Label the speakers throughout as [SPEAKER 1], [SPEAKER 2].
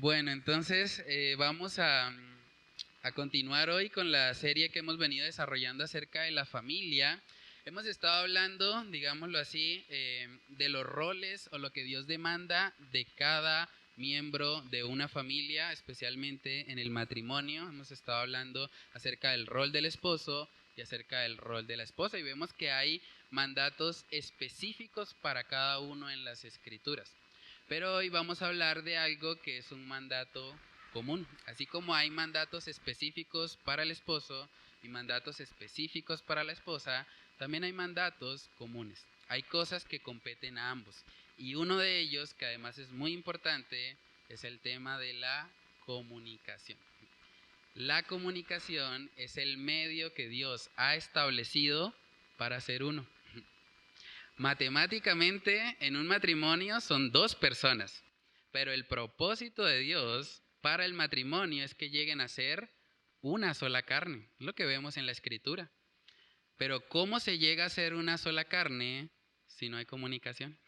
[SPEAKER 1] Bueno, entonces vamos a continuar hoy con la serie que hemos venido desarrollando acerca de la familia. Hemos estado hablando, digámoslo así, de los roles o lo que Dios demanda de cada miembro de una familia, especialmente en el matrimonio. Hemos estado hablando acerca del rol del esposo y acerca del rol de la esposa, y vemos que hay mandatos específicos para cada uno en las Escrituras. Pero hoy vamos a hablar de algo que es un mandato común. Así como hay mandatos específicos para el esposo y mandatos específicos para la esposa, también hay mandatos comunes. Hay cosas que competen a ambos. Y uno de ellos, que además es muy importante, es el tema de la comunicación. La comunicación es el medio que Dios ha establecido para ser uno. Matemáticamente, en un matrimonio son dos personas, pero el propósito de Dios para el matrimonio es que lleguen a ser una sola carne, lo que vemos en la Escritura. Pero ¿cómo se llega a ser una sola carne si no hay comunicación?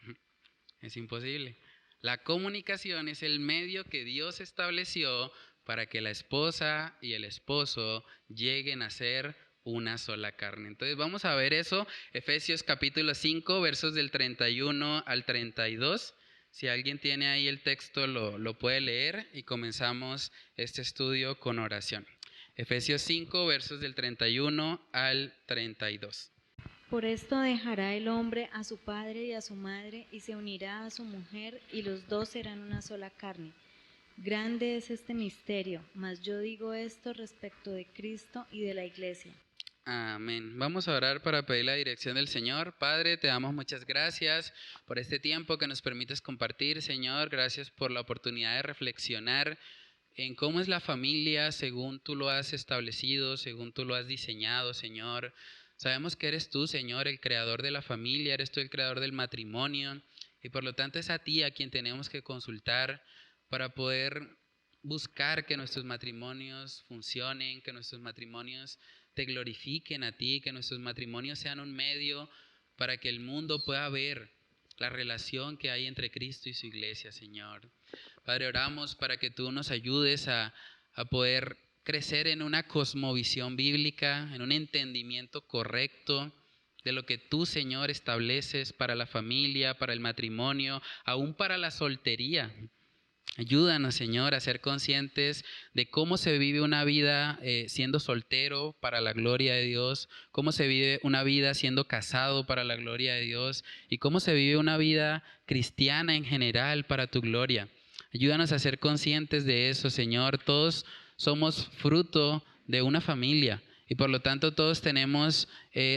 [SPEAKER 1] Es imposible. La comunicación es el medio que Dios estableció para que la esposa y el esposo lleguen a ser una sola carne. Entonces vamos a ver eso, Efesios capítulo 5, versos del 31 al 32. Si alguien tiene ahí el texto, lo puede leer y comenzamos este estudio con oración. Efesios 5, versos del 31 al 32.
[SPEAKER 2] Por esto dejará el hombre a su padre y a su madre y se unirá a su mujer y los dos serán una sola carne. Grande es este misterio, mas yo digo esto respecto de Cristo y de la Iglesia.
[SPEAKER 1] Amén. Vamos a orar para pedir la dirección del Señor. Padre, te damos muchas gracias por este tiempo que nos permites compartir, Señor. Gracias por la oportunidad de reflexionar en cómo es la familia según tú lo has establecido, según tú lo has diseñado, Señor. Sabemos que eres tú, Señor, el creador de la familia, eres tú el creador del matrimonio, y por lo tanto es a ti a quien tenemos que consultar para poder buscar que nuestros matrimonios funcionen, que nuestros matrimonios te glorifiquen a ti, que nuestros matrimonios sean un medio para que el mundo pueda ver la relación que hay entre Cristo y su iglesia, Señor. Padre, oramos para que tú nos ayudes a poder crecer en una cosmovisión bíblica, en un entendimiento correcto de lo que tú, Señor, estableces para la familia, para el matrimonio, aún para la soltería. Ayúdanos, Señor, a ser conscientes de cómo se vive una vida siendo soltero para la gloria de Dios, cómo se vive una vida siendo casado para la gloria de Dios y cómo se vive una vida cristiana en general para tu gloria. Ayúdanos a ser conscientes de eso, Señor. Todos somos fruto de una familia y por lo tanto todos tenemos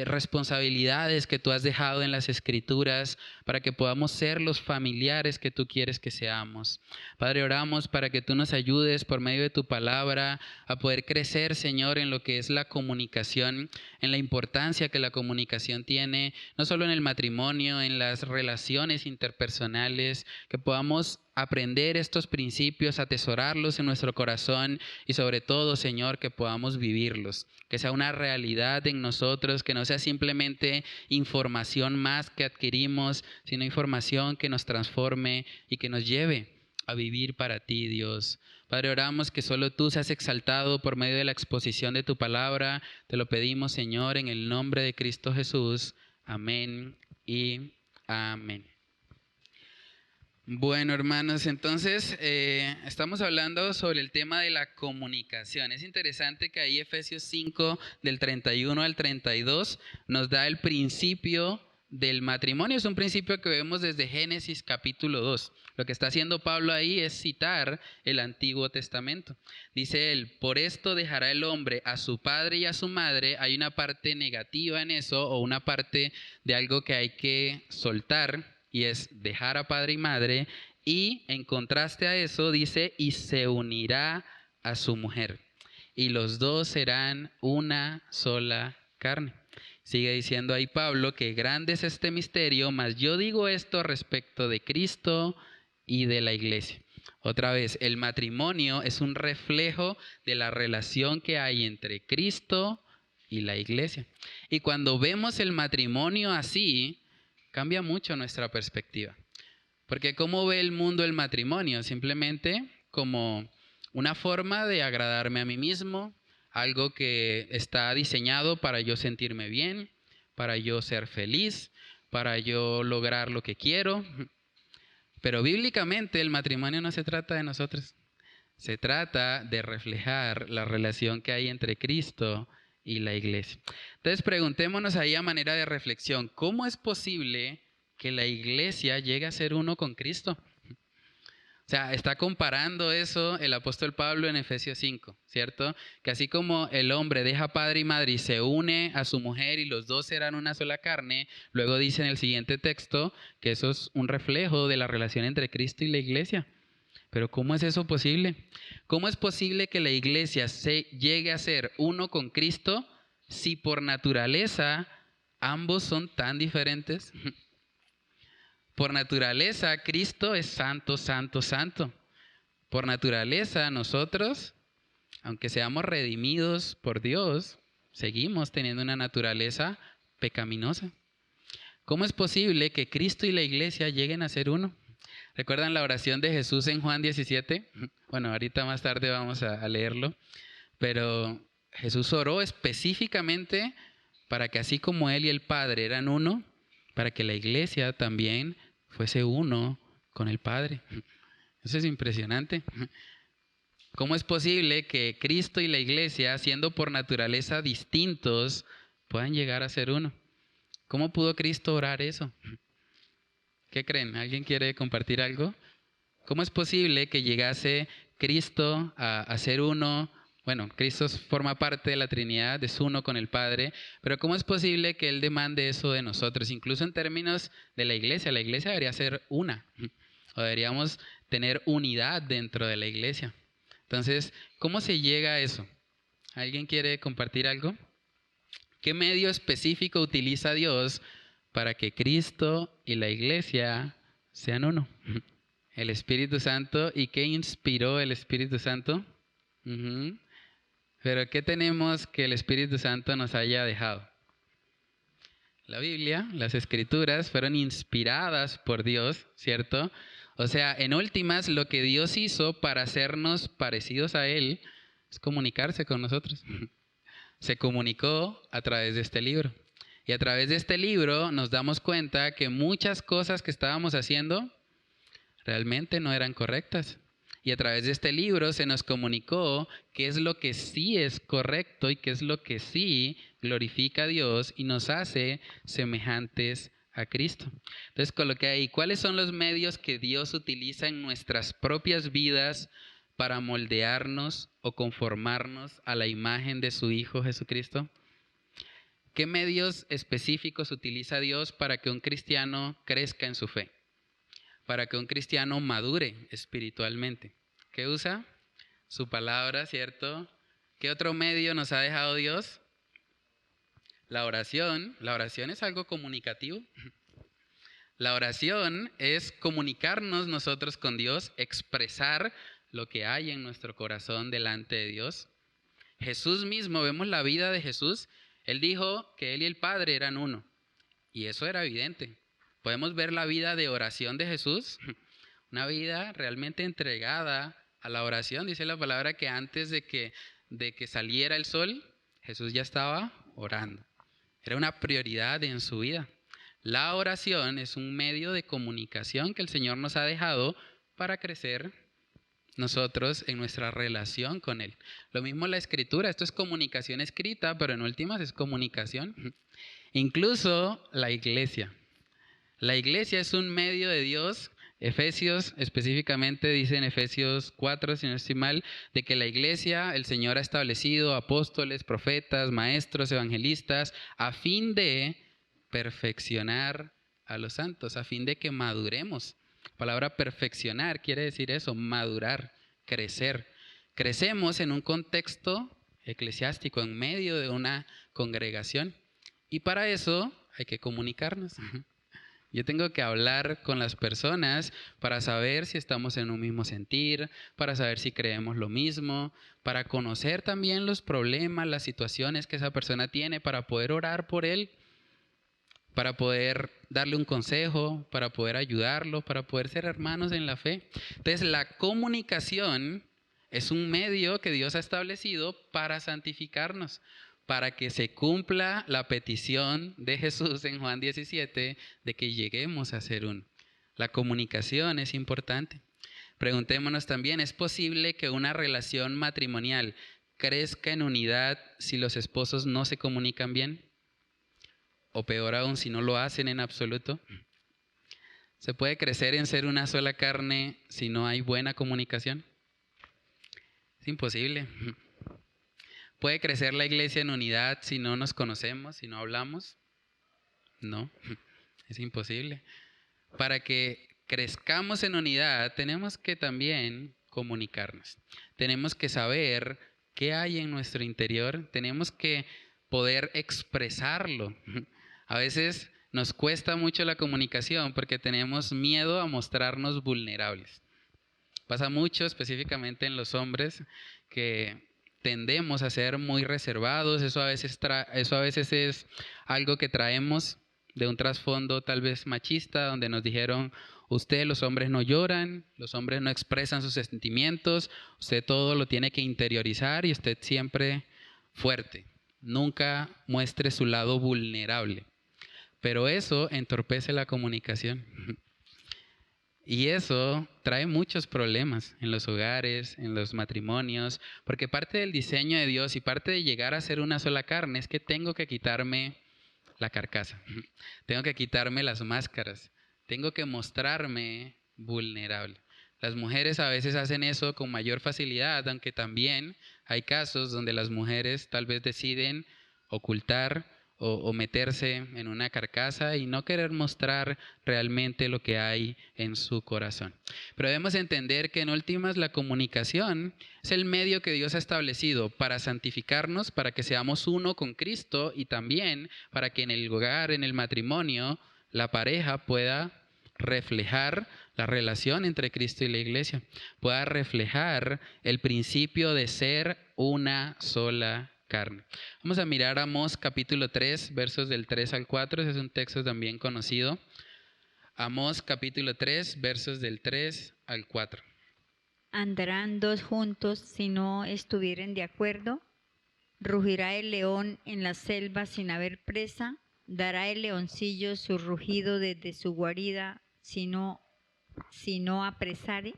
[SPEAKER 1] responsabilidades que tú has dejado en las Escrituras para que podamos ser los familiares que tú quieres que seamos. Padre, oramos para que tú nos ayudes por medio de tu palabra a poder crecer, Señor, en lo que es la comunicación, en la importancia que la comunicación tiene, no solo en el matrimonio, en las relaciones interpersonales, que podamos aprender estos principios, atesorarlos en nuestro corazón y sobre todo, Señor, que podamos vivirlos, que sea una realidad en nosotros, que no sea simplemente información más que adquirimos, sino información que nos transforme y que nos lleve a vivir para ti, Dios. Padre, oramos que solo tú seas exaltado por medio de la exposición de tu palabra. Te lo pedimos, Señor, en el nombre de Cristo Jesús. Amén y amén. Bueno, hermanos, entonces estamos hablando sobre el tema de la comunicación. Es interesante que ahí Efesios 5, del 31 al 32, nos da el principio del matrimonio. Es un principio que vemos desde Génesis capítulo 2. Lo que está haciendo Pablo ahí es citar el Antiguo Testamento. Dice él, por esto dejará el hombre a su padre y a su madre. Hay una parte negativa en eso o una parte de algo que hay que soltar. Y es dejar a padre y madre, y en contraste a eso dice, y se unirá a su mujer, y los dos serán una sola carne. Sigue diciendo ahí Pablo que grande es este misterio, mas yo digo esto respecto de Cristo y de la iglesia. Otra vez, el matrimonio es un reflejo de la relación que hay entre Cristo y la iglesia. Y cuando vemos el matrimonio así, cambia mucho nuestra perspectiva. Porque ¿cómo ve el mundo el matrimonio? Simplemente como una forma de agradarme a mí mismo, algo que está diseñado para yo sentirme bien, para yo ser feliz, para yo lograr lo que quiero. Pero bíblicamente el matrimonio no se trata de nosotros. Se trata de reflejar la relación que hay entre Cristo y la iglesia. Entonces preguntémonos ahí a manera de reflexión, ¿cómo es posible que la iglesia llegue a ser uno con Cristo? O sea, está comparando eso el apóstol Pablo en Efesios 5, ¿cierto? Que así como el hombre deja padre y madre y se une a su mujer y los dos serán una sola carne, luego dice en el siguiente texto que eso es un reflejo de la relación entre Cristo y la iglesia. Pero ¿cómo es eso posible? ¿Cómo es posible que la iglesia se llegue a ser uno con Cristo si por naturaleza ambos son tan diferentes? Por naturaleza, Cristo es santo, santo, santo. Por naturaleza, nosotros, aunque seamos redimidos por Dios, seguimos teniendo una naturaleza pecaminosa. ¿Cómo es posible que Cristo y la iglesia lleguen a ser uno? ¿Recuerdan la oración de Jesús en Juan 17? Bueno, ahorita más tarde vamos a leerlo. Pero Jesús oró específicamente para que así como Él y el Padre eran uno, para que la iglesia también fuese uno con el Padre. Eso es impresionante. ¿Cómo es posible que Cristo y la iglesia, siendo por naturaleza distintos, puedan llegar a ser uno? ¿Cómo pudo Cristo orar eso? ¿Qué creen? ¿Alguien quiere compartir algo? ¿Cómo es posible que llegase Cristo a ser uno? Bueno, Cristo forma parte de la Trinidad, es uno con el Padre, pero ¿cómo es posible que Él demande eso de nosotros? Incluso en términos de la iglesia debería ser una, o deberíamos tener unidad dentro de la iglesia. Entonces, ¿cómo se llega a eso? ¿Alguien quiere compartir algo? ¿Qué medio específico utiliza Dios para que Cristo y la iglesia sean uno? El Espíritu Santo. ¿Y qué inspiró el Espíritu Santo? Pero ¿qué tenemos que el Espíritu Santo nos haya dejado? La Biblia, las Escrituras fueron inspiradas por Dios, ¿cierto? O sea, en últimas, lo que Dios hizo para hacernos parecidos a Él es comunicarse con nosotros. Se comunicó a través de este libro. Y a través de este libro nos damos cuenta que muchas cosas que estábamos haciendo realmente no eran correctas. Y a través de este libro se nos comunicó qué es lo que sí es correcto y qué es lo que sí glorifica a Dios y nos hace semejantes a Cristo. Entonces coloqué ahí, ¿cuáles son los medios que Dios utiliza en nuestras propias vidas para moldearnos o conformarnos a la imagen de su Hijo Jesucristo? ¿Qué medios específicos utiliza Dios para que un cristiano crezca en su fe? Para que un cristiano madure espiritualmente. ¿Qué usa? Su palabra, ¿cierto? ¿Qué otro medio nos ha dejado Dios? La oración. La oración es algo comunicativo. La oración es comunicarnos nosotros con Dios, expresar lo que hay en nuestro corazón delante de Dios. Jesús mismo, vemos la vida de Jesús. Él dijo que Él y el Padre eran uno. Y eso era evidente. Podemos ver la vida de oración de Jesús, una vida realmente entregada a la oración. Dice la palabra que antes de que saliera el sol, Jesús ya estaba orando. Era una prioridad en su vida. La oración es un medio de comunicación que el Señor nos ha dejado para crecer nosotros en nuestra relación con Él. Lo mismo la escritura, esto es comunicación escrita, pero en últimas es comunicación. Incluso la iglesia. La iglesia es un medio de Dios. Efesios específicamente dice en Efesios 4, si no estoy mal, de que la iglesia, el Señor ha establecido apóstoles, profetas, maestros, evangelistas, a fin de perfeccionar a los santos, a fin de que maduremos. La palabra perfeccionar quiere decir eso, madurar, crecer. Crecemos en un contexto eclesiástico, en medio de una congregación. Y para eso hay que comunicarnos. Yo tengo que hablar con las personas para saber si estamos en un mismo sentir, para saber si creemos lo mismo, para conocer también los problemas, las situaciones que esa persona tiene, para poder orar por él. para poder darle un consejo, para poder ayudarlo, para poder ser hermanos en la fe. Entonces, la comunicación es un medio que Dios ha establecido para santificarnos, para que se cumpla la petición de Jesús en Juan 17 de que lleguemos a ser uno. La comunicación es importante. Preguntémonos también, ¿es posible que una relación matrimonial crezca en unidad si los esposos no se comunican bien? O peor aún, si no lo hacen en absoluto. ¿Se puede crecer en ser una sola carne si no hay buena comunicación? Es imposible. ¿Puede crecer la iglesia en unidad si no nos conocemos, si no hablamos? No, es imposible. Para que crezcamos en unidad, tenemos que también comunicarnos. Tenemos que saber qué hay en nuestro interior. Tenemos que poder expresarlo. A veces nos cuesta mucho la comunicación porque tenemos miedo a mostrarnos vulnerables. Pasa mucho, específicamente en los hombres, que tendemos a ser muy reservados. Eso a veces es algo que traemos de un trasfondo tal vez machista, donde nos dijeron, usted, los hombres no lloran, los hombres no expresan sus sentimientos, usted todo lo tiene que interiorizar y usted siempre fuerte. Nunca muestre su lado vulnerable. Pero eso entorpece la comunicación. Y eso trae muchos problemas en los hogares, en los matrimonios, porque parte del diseño de Dios y parte de llegar a ser una sola carne es que tengo que quitarme la carcasa, tengo que quitarme las máscaras, tengo que mostrarme vulnerable. Las mujeres a veces hacen eso con mayor facilidad, aunque también hay casos donde las mujeres tal vez deciden ocultar o meterse en una carcasa y no querer mostrar realmente lo que hay en su corazón. Pero debemos entender que en últimas la comunicación es el medio que Dios ha establecido para santificarnos, para que seamos uno con Cristo y también para que en el hogar, en el matrimonio, la pareja pueda reflejar la relación entre Cristo y la iglesia, pueda reflejar el principio de ser una sola carne. Vamos a mirar Amós capítulo 3, versos del 3 al 4. Ese es un texto también conocido. Amós capítulo 3, versos del 3 al 4.
[SPEAKER 3] ¿Andarán dos juntos si no estuvieren de acuerdo? ¿Rugirá el león en la selva sin haber presa? ¿Dará el leoncillo su rugido desde su guarida si no apresare?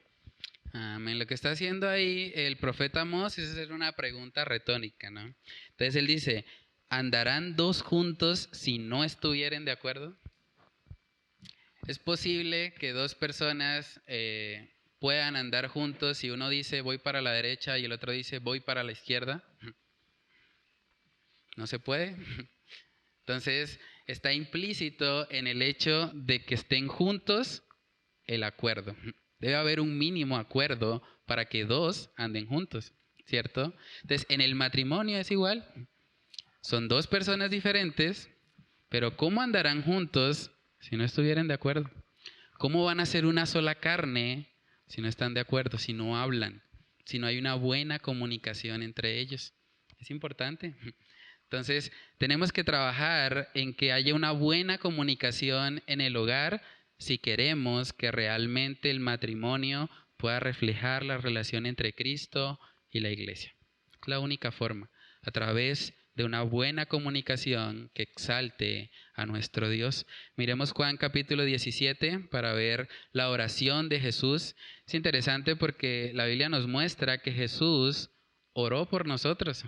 [SPEAKER 1] Amén. Lo que está haciendo ahí el profeta Amós es hacer una pregunta retórica, ¿no? Entonces él dice, ¿andarán dos juntos si no estuvieren de acuerdo? ¿Es posible que dos personas puedan andar juntos si uno dice voy para la derecha y el otro dice voy para la izquierda? No se puede. Entonces está implícito en el hecho de que estén juntos el acuerdo. Debe haber un mínimo acuerdo para que dos anden juntos, ¿cierto? Entonces, en el matrimonio es igual. Son dos personas diferentes, pero ¿cómo andarán juntos si no estuvieran de acuerdo? ¿Cómo van a ser una sola carne si no están de acuerdo, si no hablan, si no hay una buena comunicación entre ellos? Es importante. Entonces, tenemos que trabajar en que haya una buena comunicación en el hogar si queremos que realmente el matrimonio pueda reflejar la relación entre Cristo y la iglesia. Es la única forma, a través de una buena comunicación que exalte a nuestro Dios. Miremos Juan capítulo 17 para ver la oración de Jesús. Es interesante porque la Biblia nos muestra que Jesús oró por nosotros.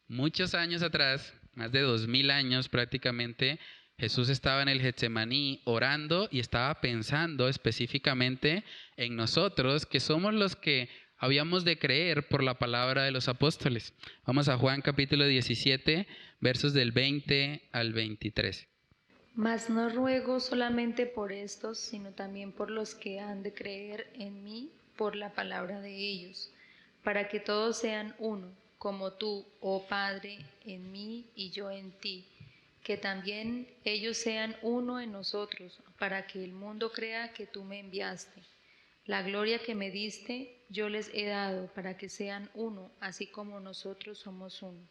[SPEAKER 1] Muchos años atrás, más de 2000 años prácticamente, Jesús estaba en el Getsemaní orando y estaba pensando específicamente en nosotros, que somos los que habíamos de creer por la palabra de los apóstoles. Vamos a Juan capítulo 17, versos del 20 al 23.
[SPEAKER 4] Mas no ruego solamente por estos, sino también por los que han de creer en mí por la palabra de ellos, para que todos sean uno, como tú, oh Padre, en mí y yo en ti, que también ellos sean uno en nosotros, para que el mundo crea que tú me enviaste. La gloria que me diste, yo les he dado, para que sean uno, así como nosotros somos uno.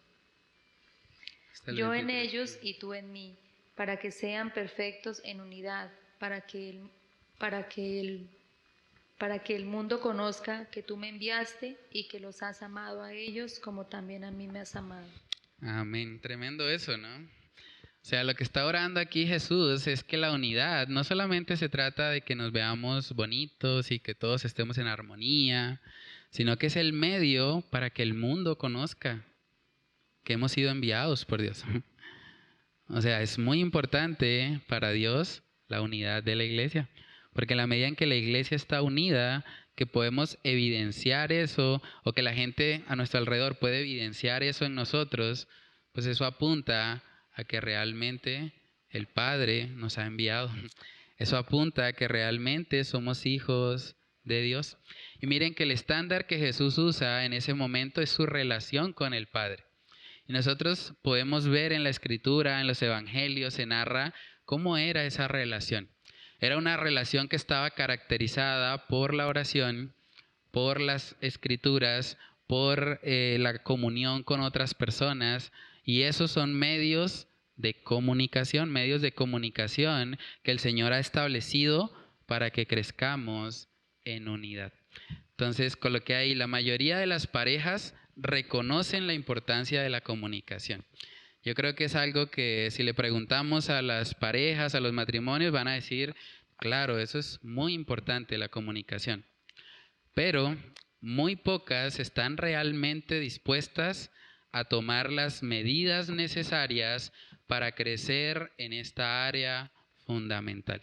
[SPEAKER 4] Yo en ellos y tú en mí, para que sean perfectos en unidad, para que el mundo conozca que tú me enviaste y que los has amado a ellos como también a mí me has amado.
[SPEAKER 1] Amén. Tremendo eso, ¿no? O sea, lo que está orando aquí Jesús es que la unidad no solamente se trata de que nos veamos bonitos y que todos estemos en armonía, sino que es el medio para que el mundo conozca que hemos sido enviados por Dios. O sea, es muy importante para Dios la unidad de la iglesia, porque en la medida en que la iglesia está unida, que podemos evidenciar eso, o que la gente a nuestro alrededor puede evidenciar eso en nosotros, pues eso apunta a que realmente el Padre nos ha enviado. Eso apunta a que realmente somos hijos de Dios. Y miren que el estándar que Jesús usa en ese momento es su relación con el Padre. Y nosotros podemos ver en la Escritura, en los Evangelios, se narra cómo era esa relación. Era una relación que estaba caracterizada por la oración, por las Escrituras, por la comunión con otras personas, y esos son medios de comunicación que el Señor ha establecido para que crezcamos en unidad. Entonces, con lo que hay, la mayoría de las parejas reconocen la importancia de la comunicación. Yo creo que es algo que si le preguntamos a las parejas, a los matrimonios, van a decir, claro, eso es muy importante, la comunicación. Pero muy pocas están realmente dispuestas a tomar las medidas necesarias para crecer en esta área fundamental.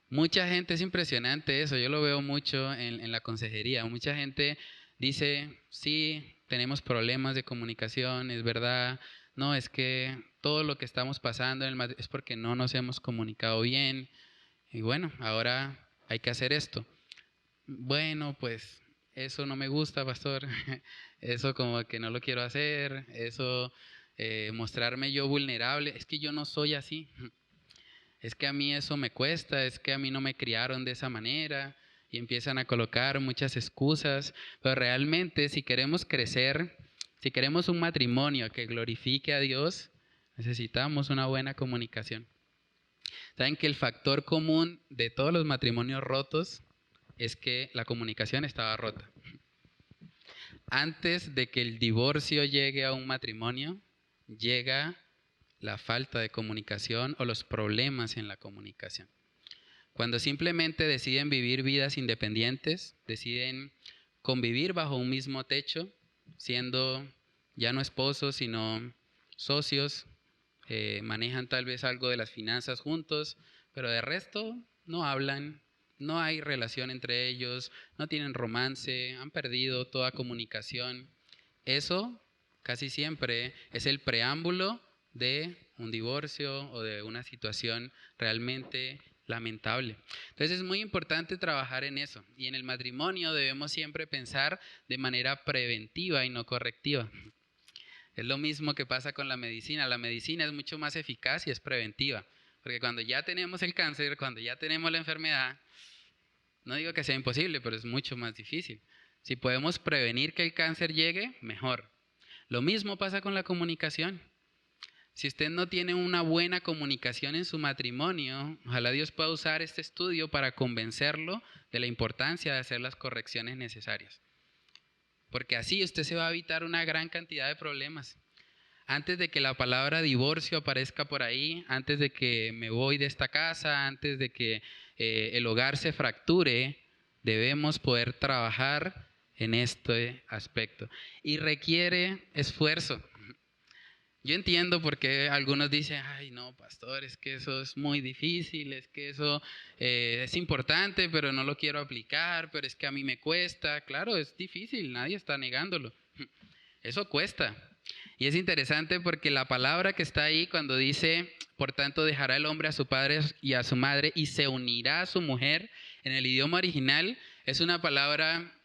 [SPEAKER 1] Mucha gente, es impresionante eso, yo lo veo mucho en la consejería. Mucha gente dice, sí, tenemos problemas de comunicación, es verdad. No, es que todo lo que estamos pasando es porque no nos hemos comunicado bien. Y bueno, ahora hay que hacer esto. Bueno, pues eso no me gusta, pastor. Eso como que no lo quiero hacer. Eso, mostrarme yo vulnerable. Es que yo no soy así. Es que a mí eso me cuesta, es que a mí no me criaron de esa manera, y empiezan a colocar muchas excusas, pero realmente si queremos crecer, si queremos un matrimonio que glorifique a Dios, necesitamos una buena comunicación. Saben que el factor común de todos los matrimonios rotos es que la comunicación estaba rota. Antes de que el divorcio llegue a un matrimonio, llega la falta de comunicación o los problemas en la comunicación. Cuando simplemente deciden vivir vidas independientes, deciden convivir bajo un mismo techo, siendo ya no esposos, sino socios, manejan tal vez algo de las finanzas juntos, pero de resto no hablan, no hay relación entre ellos, no tienen romance, han perdido toda comunicación. Eso casi siempre es el preámbulo de un divorcio o de una situación realmente lamentable. Entonces es muy importante trabajar en eso, y en el matrimonio debemos siempre pensar de manera preventiva y no correctiva. Es lo mismo que pasa con la medicina. La medicina es mucho más eficaz y es preventiva, porque cuando ya tenemos el cáncer, cuando ya tenemos la enfermedad, no digo que sea imposible, pero es mucho más difícil. Si podemos prevenir que el cáncer llegue, mejor. Lo mismo pasa con la comunicación. Si usted no tiene una buena comunicación en su matrimonio, ojalá Dios pueda usar este estudio para convencerlo de la importancia de hacer las correcciones necesarias. Porque así usted se va a evitar una gran cantidad de problemas. Antes de que la palabra divorcio aparezca por ahí, antes de que me voy de esta casa, antes de que el hogar se fracture, debemos poder trabajar en este aspecto. Y requiere esfuerzo. Yo entiendo por qué algunos dicen, ay no, pastor, es que eso es muy difícil, es que eso es importante, pero no lo quiero aplicar, pero es que a mí me cuesta. Claro, es difícil, nadie está negándolo. Eso cuesta. Y es interesante porque la palabra que está ahí cuando dice, por tanto dejará el hombre a su padre y a su madre y se unirá a su mujer, en el idioma original es una palabra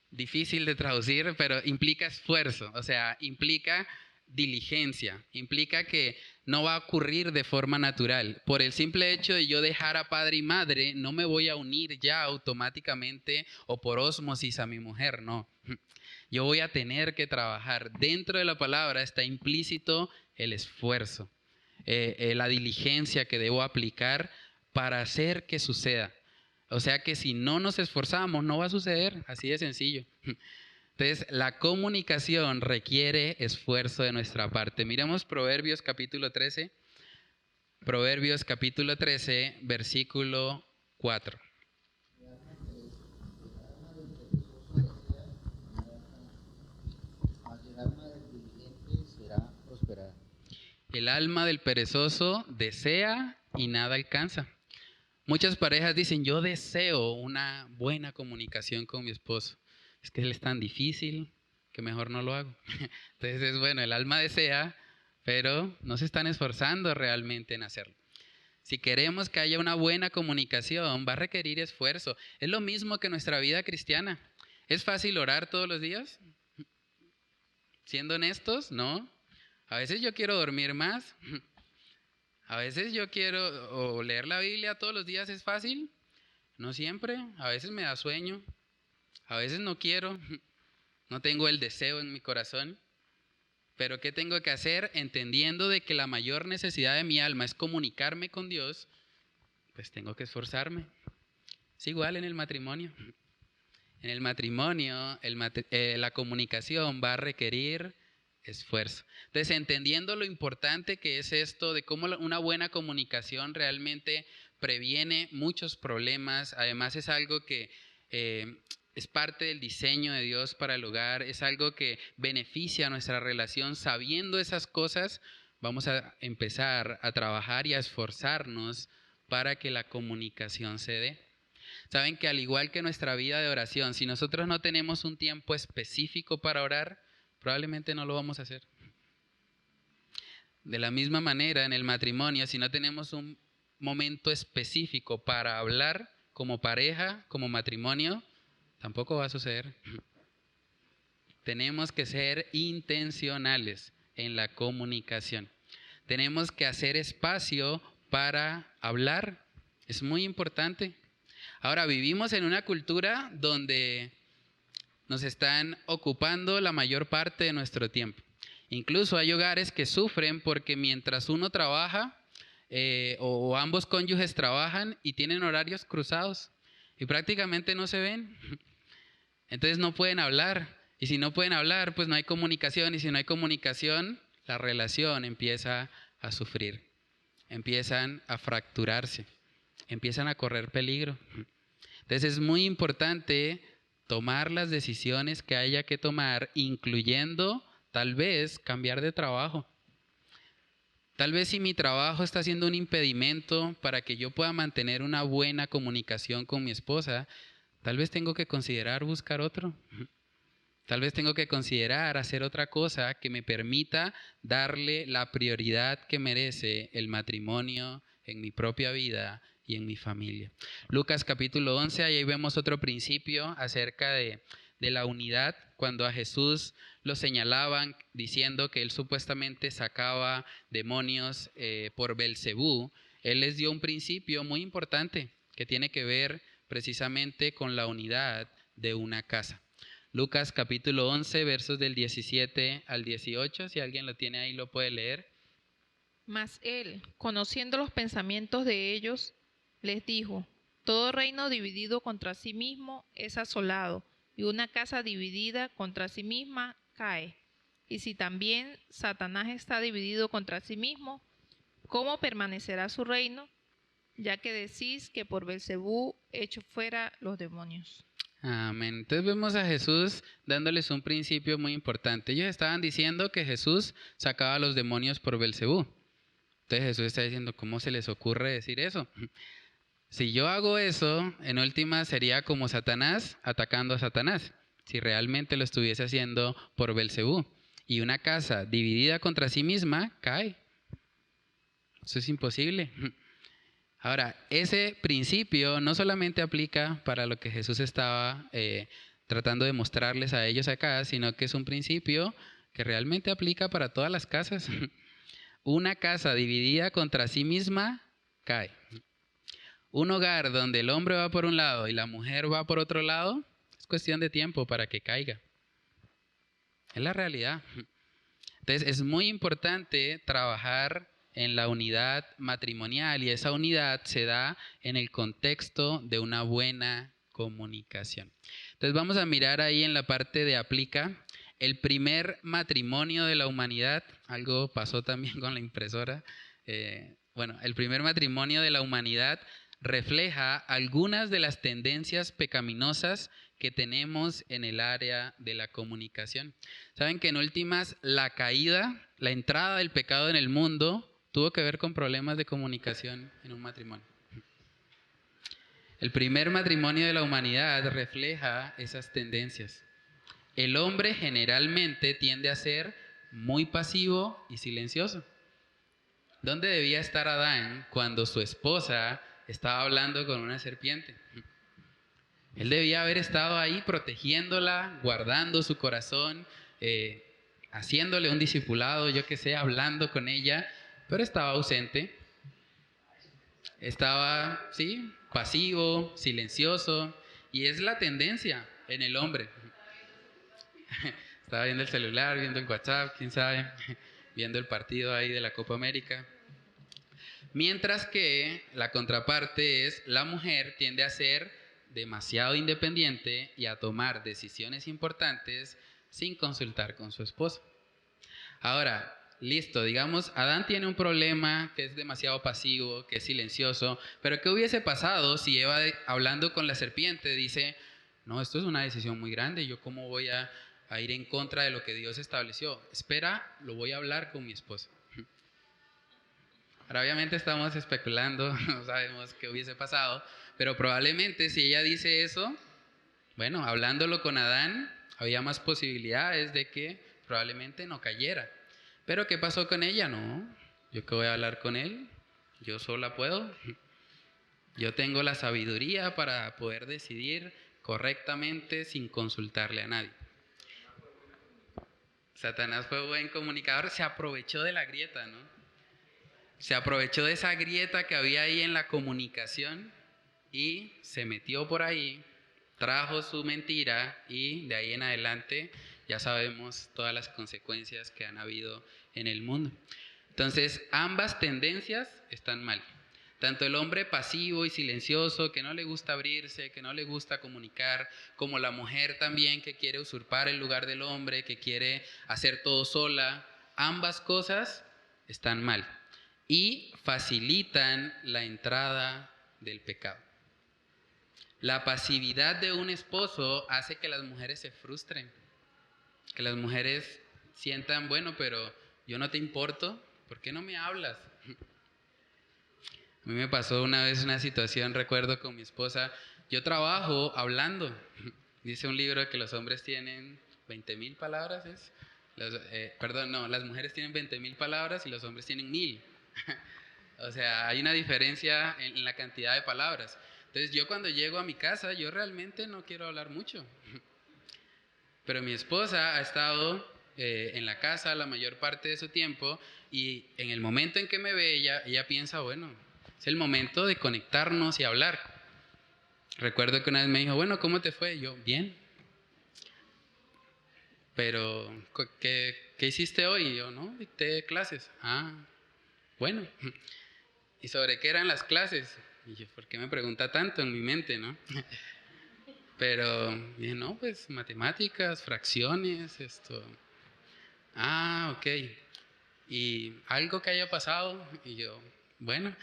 [SPEAKER 1] difícil de traducir, pero implica esfuerzo, o sea, implica diligencia, implica que no va a ocurrir de forma natural. Por el simple hecho de yo dejar a padre y madre, no me voy a unir ya automáticamente o por ósmosis a mi mujer, no. Yo voy a tener que trabajar. Dentro de la palabra está implícito el esfuerzo. la diligencia que debo aplicar para hacer que suceda. O sea que si no nos esforzamos, no va a suceder, así de sencillo. Entonces, la comunicación requiere esfuerzo de nuestra parte. Miremos Proverbios capítulo 13. Proverbios capítulo 13, versículo 4. El alma del perezoso desea y nada alcanza. Muchas parejas dicen, yo deseo una buena comunicación con mi esposo. Es que él es tan difícil que mejor no lo hago. Entonces es bueno, el alma desea, pero no se están esforzando realmente en hacerlo. Si queremos que haya una buena comunicación, va a requerir esfuerzo. Es lo mismo que nuestra vida cristiana. ¿Es fácil orar todos los días? Siendo honestos, no. A veces yo quiero dormir más. A veces yo quiero o leer la Biblia todos los días. ¿Es fácil? No siempre. A veces me da sueño. A veces no quiero. No tengo el deseo en mi corazón. Pero ¿qué tengo que hacer? Entendiendo de que la mayor necesidad de mi alma es comunicarme con Dios, pues tengo que esforzarme. Es igual en el matrimonio. En el matrimonio, la comunicación va a requerir esfuerzo. Entonces, entendiendo lo importante que es esto, de cómo una buena comunicación realmente previene muchos problemas, además es algo que es parte del diseño de Dios para el hogar, es algo que beneficia nuestra relación. Sabiendo esas cosas, vamos a empezar a trabajar y a esforzarnos para que la comunicación se dé. Saben que al igual que nuestra vida de oración, si nosotros no tenemos un tiempo específico para orar, probablemente no lo vamos a hacer. De la misma manera, en el matrimonio, si no tenemos un momento específico para hablar como pareja, como matrimonio, tampoco va a suceder. Tenemos que ser intencionales en la comunicación. Tenemos que hacer espacio para hablar. Es muy importante. Ahora, vivimos en una cultura donde nos están ocupando la mayor parte de nuestro tiempo. Incluso hay hogares que sufren porque mientras uno trabaja o ambos cónyuges trabajan y tienen horarios cruzados y prácticamente no se ven. Entonces no pueden hablar. Y si no pueden hablar, pues no hay comunicación. Y si no hay comunicación, la relación empieza a sufrir. Empiezan a fracturarse. Empiezan a correr peligro. Entonces es muy importante tomar las decisiones que haya que tomar, incluyendo tal vez cambiar de trabajo. Tal vez si mi trabajo está siendo un impedimento para que yo pueda mantener una buena comunicación con mi esposa, tal vez tengo que considerar buscar otro. Tal vez tengo que considerar hacer otra cosa que me permita darle la prioridad que merece el matrimonio en mi propia vida y en mi familia. Lucas capítulo 11, ahí vemos otro principio acerca de la unidad, cuando a Jesús lo señalaban diciendo que él supuestamente sacaba demonios por Belcebú. Él les dio un principio muy importante que tiene que ver precisamente con la unidad de una casa. Lucas capítulo 11, versos del 17 al 18, si alguien lo tiene ahí lo puede leer.
[SPEAKER 5] Mas él, conociendo los pensamientos de ellos, les dijo: todo reino dividido contra sí mismo es asolado, y una casa dividida contra sí misma cae. Y si también Satanás está dividido contra sí mismo, ¿cómo permanecerá su reino? Ya que decís que por Belcebú echo fuera los demonios.
[SPEAKER 1] Amén. Entonces vemos a Jesús dándoles un principio muy importante. Ellos estaban diciendo que Jesús sacaba a los demonios por Belcebú. Entonces Jesús está diciendo, ¿cómo se les ocurre decir eso? Si yo hago eso, en última sería como Satanás atacando a Satanás, si realmente lo estuviese haciendo por Belcebú. Y una casa dividida contra sí misma cae. Eso es imposible. Ahora, ese principio no solamente aplica para lo que Jesús estaba tratando de mostrarles a ellos acá, sino que es un principio que realmente aplica para todas las casas. Una casa dividida contra sí misma cae. Un hogar donde el hombre va por un lado y la mujer va por otro lado, es cuestión de tiempo para que caiga. Es la realidad. Entonces es muy importante trabajar en la unidad matrimonial y esa unidad se da en el contexto de una buena comunicación. Entonces vamos a mirar ahí en la parte de aplica. El primer matrimonio de la humanidad, algo pasó también con la impresora. El primer matrimonio de la humanidad refleja algunas de las tendencias pecaminosas que tenemos en el área de la comunicación. Saben que en últimas la caída, la entrada del pecado en el mundo tuvo que ver con problemas de comunicación en un matrimonio. El primer matrimonio de la humanidad refleja esas tendencias. El hombre generalmente tiende a ser muy pasivo y silencioso. ¿Dónde debía estar Adán cuando su esposa estaba hablando con una serpiente? Él debía haber estado ahí protegiéndola, guardando su corazón, haciéndole un discipulado, yo qué sé, hablando con ella, pero estaba ausente. Estaba, sí, pasivo, silencioso, y es la tendencia en el hombre. Estaba viendo el celular, viendo el WhatsApp, quién sabe, viendo el partido ahí de la Copa América. Mientras que la contraparte es la mujer tiende a ser demasiado independiente y a tomar decisiones importantes sin consultar con su esposo. Ahora, listo, digamos, Adán tiene un problema que es demasiado pasivo, que es silencioso, pero ¿qué hubiese pasado si Eva, hablando con la serpiente, dice, no, esto es una decisión muy grande, yo cómo voy a ir en contra de lo que Dios estableció? Espera, lo voy a hablar con mi esposo. Ahora, obviamente estamos especulando, no sabemos qué hubiese pasado, pero probablemente si ella dice eso, bueno, hablándolo con Adán, había más posibilidades de que probablemente no cayera. Pero ¿qué pasó con ella? No, yo qué voy a hablar con él, yo sola puedo. Yo tengo la sabiduría para poder decidir correctamente sin consultarle a nadie. Satanás fue buen comunicador, se aprovechó de la grieta, ¿no? Se aprovechó de esa grieta que había ahí en la comunicación y se metió por ahí, trajo su mentira y de ahí en adelante ya sabemos todas las consecuencias que han habido en el mundo. Entonces, ambas tendencias están mal. Tanto el hombre pasivo y silencioso, que no le gusta abrirse, que no le gusta comunicar, como la mujer también que quiere usurpar el lugar del hombre, que quiere hacer todo sola, ambas cosas están mal y facilitan la entrada del pecado. La pasividad de un esposo hace que las mujeres se frustren, que las mujeres sientan, bueno, pero yo no te importo, ¿por qué no me hablas? A mí me pasó una vez una situación, recuerdo con mi esposa, yo trabajo hablando. Dice un libro que los hombres tienen 20,000 palabras, ¿es? Las mujeres tienen 20,000 palabras y los hombres tienen 1,000. O sea, hay una diferencia en la cantidad de palabras. Entonces yo cuando llego a mi casa, yo realmente no quiero hablar mucho. Pero mi esposa ha estado en la casa la mayor parte de su tiempo y en el momento en que me ve ella piensa, bueno, es el momento de conectarnos y hablar. Recuerdo que una vez me dijo, bueno, ¿cómo te fue? Yo, bien. Pero, ¿qué hiciste hoy? Y yo, no, dicté clases. Ah, bueno. ¿Y sobre qué eran las clases? Y yo, ¿por qué me pregunta tanto en mi mente, no? Pero, dije, no, pues matemáticas, fracciones, esto. Ah, ok. ¿Y algo que haya pasado? Y yo, bueno.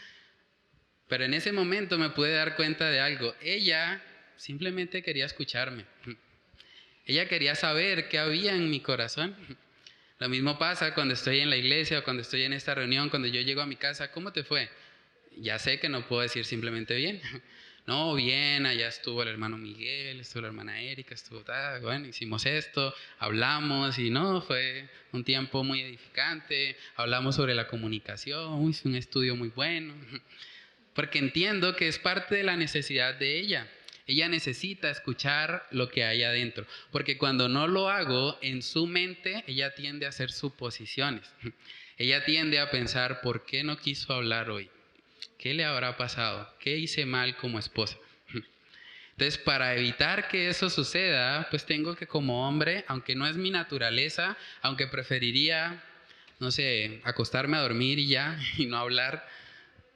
[SPEAKER 1] Pero en ese momento me pude dar cuenta de algo. Ella simplemente quería escucharme. Ella quería saber qué había en mi corazón. Lo mismo pasa cuando estoy en la iglesia o cuando estoy en esta reunión, cuando yo llego a mi casa, ¿cómo te fue? Ya sé que no puedo decir simplemente bien. No, bien, allá estuvo el hermano Miguel, estuvo la hermana Erika, bueno, hicimos esto, hablamos y no, fue un tiempo muy edificante, hablamos sobre la comunicación, hice un estudio muy bueno, porque entiendo que es parte de la necesidad de ella. Ella necesita escuchar lo que hay adentro, porque cuando no lo hago, en su mente ella tiende a hacer suposiciones. Ella tiende a pensar, ¿por qué no quiso hablar hoy? ¿Qué le habrá pasado? ¿Qué hice mal como esposa? Entonces, para evitar que eso suceda, pues tengo que como hombre, aunque no es mi naturaleza, aunque preferiría no sé, acostarme a dormir y ya, y no hablar,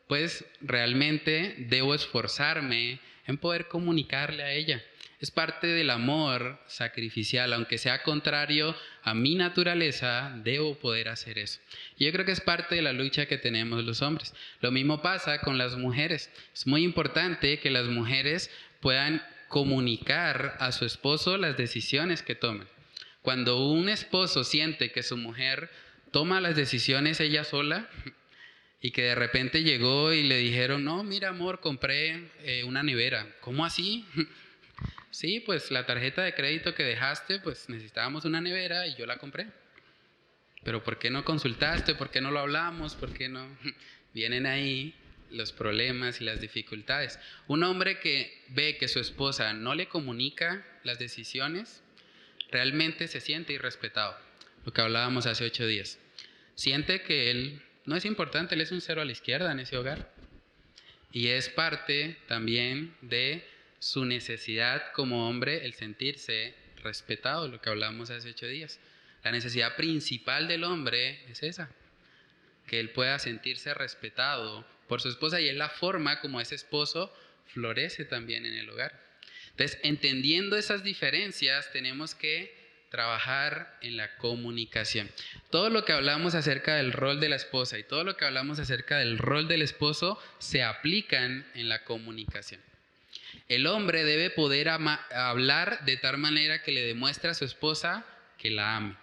[SPEAKER 1] pues realmente debo esforzarme en poder comunicarle a ella. Es parte del amor sacrificial, aunque sea contrario a mi naturaleza, debo poder hacer eso. Y yo creo que es parte de la lucha que tenemos los hombres. Lo mismo pasa con las mujeres. Es muy importante que las mujeres puedan comunicar a su esposo las decisiones que toman. Cuando un esposo siente que su mujer toma las decisiones ella sola, y que de repente llegó y le dijeron, no, mira amor, compré una nevera. ¿Cómo así? Sí, pues la tarjeta de crédito que dejaste, pues necesitábamos una nevera y yo la compré. Pero ¿por qué no consultaste? ¿Por qué no lo hablamos? ¿Por qué no? Vienen ahí los problemas y las dificultades. Un hombre que ve que su esposa no le comunica las decisiones, realmente se siente irrespetado. Lo que hablábamos hace 8 días. Siente que él no es importante, él es un cero a la izquierda en ese hogar. Y es parte también de su necesidad como hombre el sentirse respetado, lo que hablamos hace 8 días. La necesidad principal del hombre es esa, que él pueda sentirse respetado por su esposa, y es la forma como ese esposo florece también en el hogar. Entonces, entendiendo esas diferencias, tenemos que trabajar en la comunicación. Todo lo que hablamos acerca del rol de la esposa y todo lo que hablamos acerca del rol del esposo se aplican en la comunicación. El hombre debe poder hablar de tal manera que le demuestre a su esposa que la ame,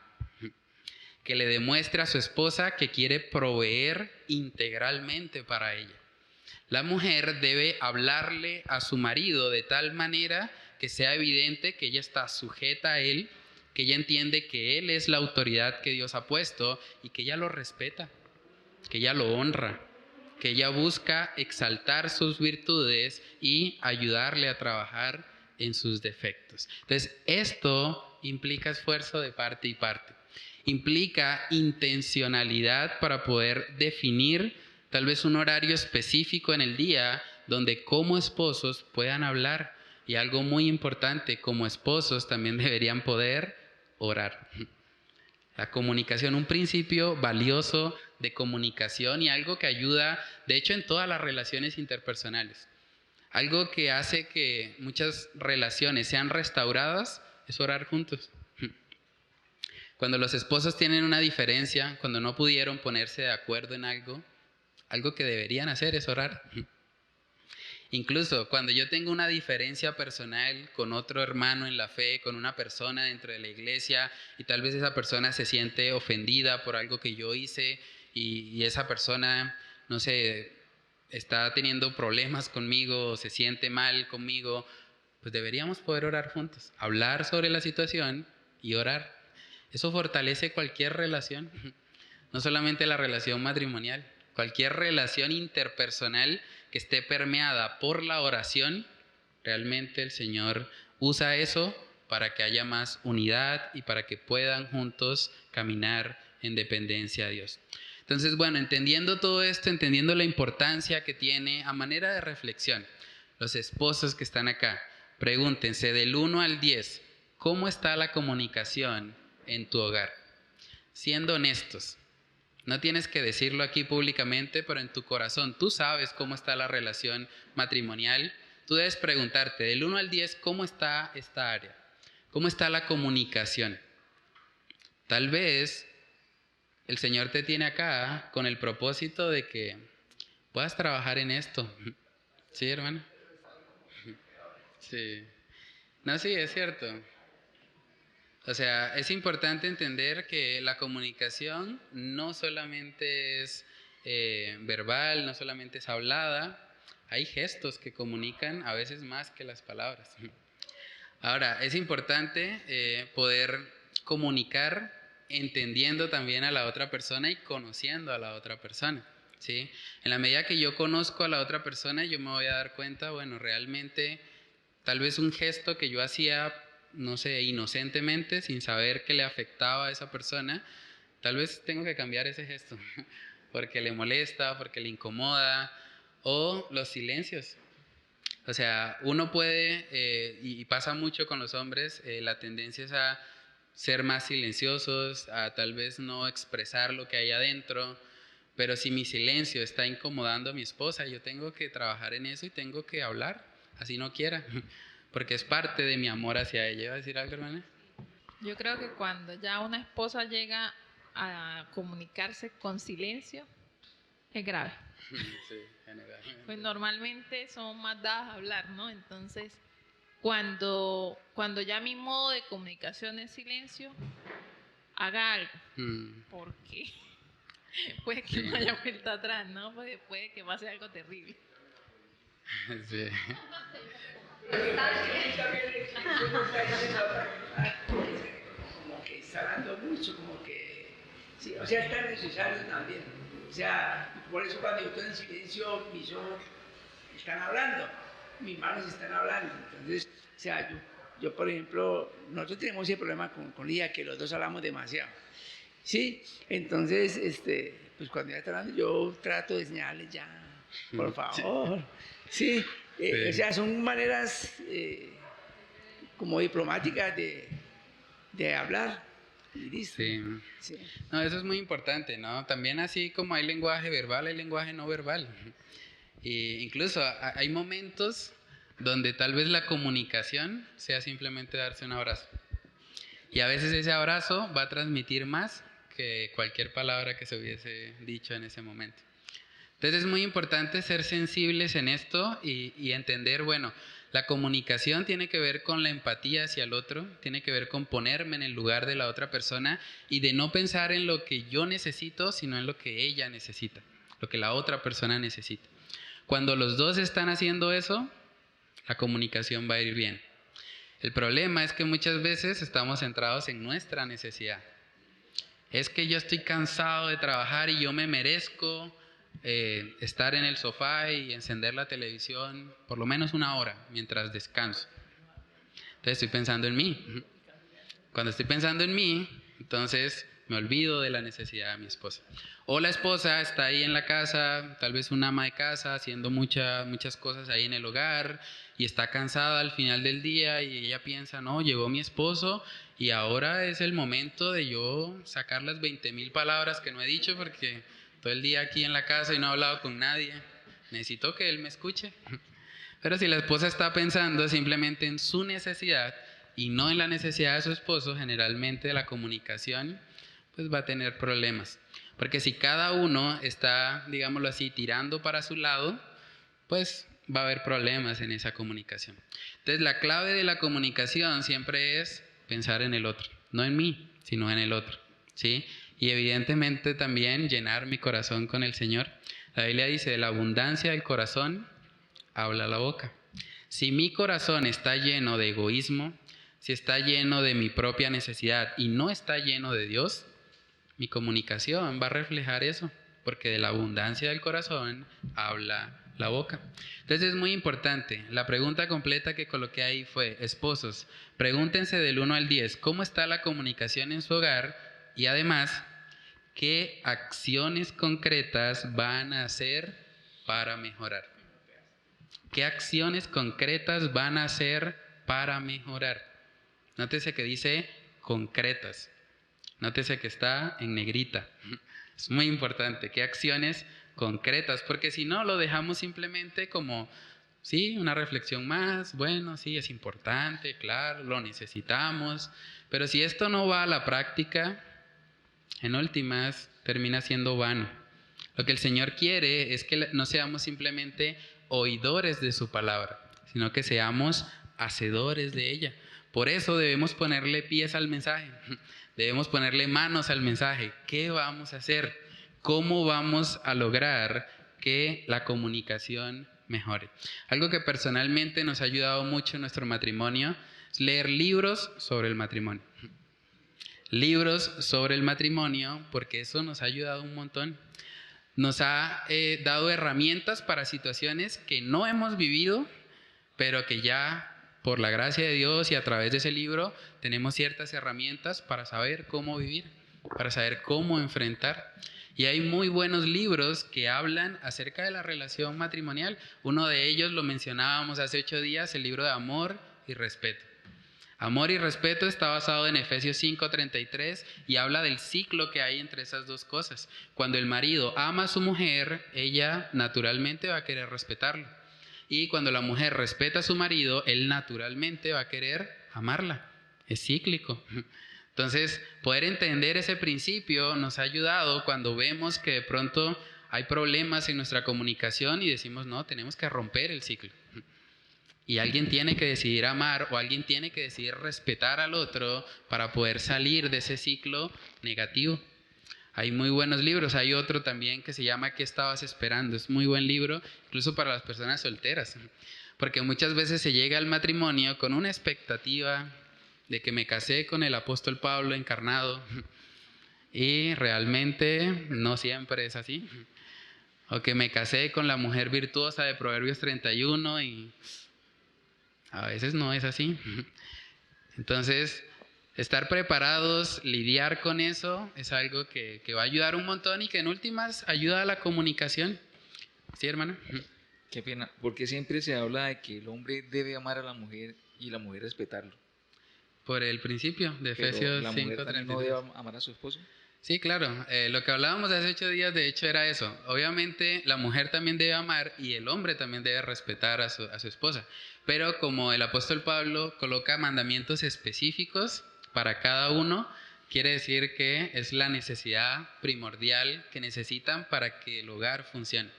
[SPEAKER 1] que le demuestre a su esposa que quiere proveer integralmente para ella. La mujer debe hablarle a su marido de tal manera que sea evidente que ella está sujeta a él, que ella entiende que él es la autoridad que Dios ha puesto y que ella lo respeta, que ella lo honra, que ella busca exaltar sus virtudes y ayudarle a trabajar en sus defectos. Entonces, esto implica esfuerzo de parte y parte. Implica intencionalidad para poder definir tal vez un horario específico en el día donde como esposos puedan hablar. Y algo muy importante, como esposos también deberían poder orar. La comunicación, un principio valioso de comunicación y algo que ayuda, de hecho, en todas las relaciones interpersonales. Algo que hace que muchas relaciones sean restauradas es orar juntos. Cuando los esposos tienen una diferencia, cuando no pudieron ponerse de acuerdo en algo que deberían hacer es orar. Incluso cuando yo tengo una diferencia personal con otro hermano en la fe, con una persona dentro de la iglesia, y tal vez esa persona se siente ofendida por algo que yo hice y esa persona, no sé, está teniendo problemas conmigo o se siente mal conmigo, pues deberíamos poder orar juntos, hablar sobre la situación y orar. Eso fortalece cualquier relación, no solamente la relación matrimonial, cualquier relación interpersonal que esté permeada por la oración. Realmente el Señor usa eso para que haya más unidad y para que puedan juntos caminar en dependencia a Dios. Entonces, bueno, entendiendo todo esto, entendiendo la importancia que tiene, a manera de reflexión, los esposos que están acá, pregúntense del 1 al 10, ¿cómo está la comunicación en tu hogar? Siendo honestos. No tienes que decirlo aquí públicamente, pero en tu corazón tú sabes cómo está la relación matrimonial. Tú debes preguntarte del 1 al 10, ¿cómo está esta área? ¿Cómo está la comunicación? Tal vez el Señor te tiene acá con el propósito de que puedas trabajar en esto. ¿Sí, hermano? Sí. No, sí, es cierto. O sea, es importante entender que la comunicación no solamente es verbal, no solamente es hablada, hay gestos que comunican a veces más que las palabras. Ahora, es importante poder comunicar entendiendo también a la otra persona y conociendo a la otra persona, ¿sí? En la medida que yo conozco a la otra persona, yo me voy a dar cuenta, bueno, realmente tal vez un gesto que yo hacía, no sé, inocentemente, sin saber que le afectaba a esa persona, tal vez tengo que cambiar ese gesto, porque le molesta, porque le incomoda, o los silencios. O sea, uno puede, y pasa mucho con los hombres, la tendencia es a ser más silenciosos, a tal vez no expresar lo que hay adentro. Pero si mi silencio está incomodando a mi esposa, yo tengo que trabajar en eso y tengo que hablar, así no quiera, porque es parte de mi amor hacia ella. ¿Iba a decir algo, hermana?
[SPEAKER 5] Yo creo que cuando ya una esposa llega a comunicarse con silencio, es grave.
[SPEAKER 1] Sí, general.
[SPEAKER 5] Pues normalmente son más dadas a hablar, ¿no? Entonces, cuando ya mi modo de comunicación es silencio, haga algo, porque puede que no haya vuelta atrás, ¿no? Puede que pase algo terrible.
[SPEAKER 1] Sí.
[SPEAKER 6] Como que está dando mucho, como que sí, o sea, es tan necesario también. O sea, por eso cuando yo estoy en silencio, mis ojos están hablando, mis manos están hablando. Entonces, o sea, yo por ejemplo, nosotros tenemos ese problema con Lía, que los dos hablamos demasiado. Sí, entonces, pues cuando ella está hablando, yo trato de enseñarle ya, por favor. Sí, sí. O sea, son maneras como diplomáticas de hablar. Y listo.
[SPEAKER 1] Sí.
[SPEAKER 6] Sí.
[SPEAKER 1] No, eso es muy importante, ¿no? También así como hay lenguaje verbal, hay lenguaje no verbal. Y incluso hay momentos donde tal vez la comunicación sea simplemente darse un abrazo. Y a veces ese abrazo va a transmitir más que cualquier palabra que se hubiese dicho en ese momento. Entonces es muy importante ser sensibles en esto y entender, bueno, la comunicación tiene que ver con la empatía hacia el otro, tiene que ver con ponerme en el lugar de la otra persona y de no pensar en lo que yo necesito, sino en lo que ella necesita, lo que la otra persona necesita. Cuando los dos están haciendo eso, la comunicación va a ir bien. El problema es que muchas veces estamos centrados en nuestra necesidad. Es que yo estoy cansado de trabajar y yo me merezco estar en el sofá y encender la televisión por lo menos 1 hora mientras descanso. Entonces estoy pensando en mí. Cuando estoy pensando en mí, entonces me olvido de la necesidad de mi esposa. O la esposa está ahí en la casa, tal vez una ama de casa, haciendo muchas cosas ahí en el hogar y está cansada al final del día y ella piensa, no, llegó mi esposo y ahora es el momento de yo sacar las 20,000 palabras que no he dicho porque todo el día aquí en la casa y no he hablado con nadie. Necesito que él me escuche. Pero si la esposa está pensando simplemente en su necesidad y no en la necesidad de su esposo, generalmente la comunicación pues va a tener problemas. Porque si cada uno está, digámoslo así, tirando para su lado, pues va a haber problemas en esa comunicación. Entonces la clave de la comunicación siempre es pensar en el otro, no en mí, sino en el otro, ¿sí? Y evidentemente también llenar mi corazón con el Señor. La Biblia dice, de la abundancia del corazón habla la boca. Si mi corazón está lleno de egoísmo, si está lleno de mi propia necesidad y no está lleno de Dios, mi comunicación va a reflejar eso, porque de la abundancia del corazón habla la boca. Entonces es muy importante. La pregunta completa que coloqué ahí fue, esposos, pregúntense del 1 al 10, ¿cómo está la comunicación en su hogar? Y además, ¿qué acciones concretas van a hacer para mejorar? ¿Qué acciones concretas van a hacer para mejorar? Nótese que dice concretas. Nótese que está en negrita. Es muy importante. ¿Qué acciones concretas? Porque si no, lo dejamos simplemente como, sí, una reflexión más. Bueno, sí, es importante, claro, lo necesitamos. Pero si esto no va a la práctica, en últimas termina siendo vano. Lo que el Señor quiere es que no seamos simplemente oidores de su palabra, sino que seamos hacedores de ella. Por eso debemos ponerle pies al mensaje, debemos ponerle manos al mensaje. ¿Qué vamos a hacer? ¿Cómo vamos a lograr que la comunicación mejore? Algo que personalmente nos ha ayudado mucho en nuestro matrimonio es leer libros sobre el matrimonio. Libros sobre el matrimonio, porque eso nos ha ayudado un montón. Nos ha dado herramientas para situaciones que no hemos vivido, pero que ya por la gracia de Dios y a través de ese libro tenemos ciertas herramientas para saber cómo vivir, para saber cómo enfrentar. Y hay muy buenos libros que hablan acerca de la relación matrimonial. Uno de ellos lo mencionábamos hace 8 días, el libro de Amor y Respeto. Amor y respeto está basado en Efesios 5:33 y habla del ciclo que hay entre esas dos cosas. Cuando el marido ama a su mujer, ella naturalmente va a querer respetarlo. Y cuando la mujer respeta a su marido, él naturalmente va a querer amarla. Es cíclico. Entonces, poder entender ese principio nos ha ayudado cuando vemos que de pronto hay problemas en nuestra comunicación y decimos, no, tenemos que romper el ciclo. Y alguien tiene que decidir amar o alguien tiene que decidir respetar al otro para poder salir de ese ciclo negativo. Hay muy buenos libros, hay otro también que se llama ¿Qué estabas esperando? Es muy buen libro, incluso para las personas solteras, porque muchas veces se llega al matrimonio con una expectativa de que me casé con el apóstol Pablo encarnado y realmente no siempre es así. O que me casé con la mujer virtuosa de Proverbios 31 y a veces no es así. Entonces, estar preparados, lidiar con eso es algo que va a ayudar un montón y que en últimas ayuda a la comunicación. ¿Sí, hermano?
[SPEAKER 7] Qué pena, porque siempre se habla de que el hombre debe amar a la mujer y la mujer respetarlo.
[SPEAKER 1] Por el principio de
[SPEAKER 7] Pero
[SPEAKER 1] Efesios
[SPEAKER 7] la mujer también no
[SPEAKER 1] 5:33.
[SPEAKER 7] debe amar a su esposo.
[SPEAKER 1] Sí, claro. Lo que hablábamos hace 8 días, de hecho, era eso. Obviamente, la mujer también debe amar y el hombre también debe respetar a su esposa. Pero como el apóstol Pablo coloca mandamientos específicos para cada uno, quiere decir que es la necesidad primordial que necesitan para que el hogar funcione.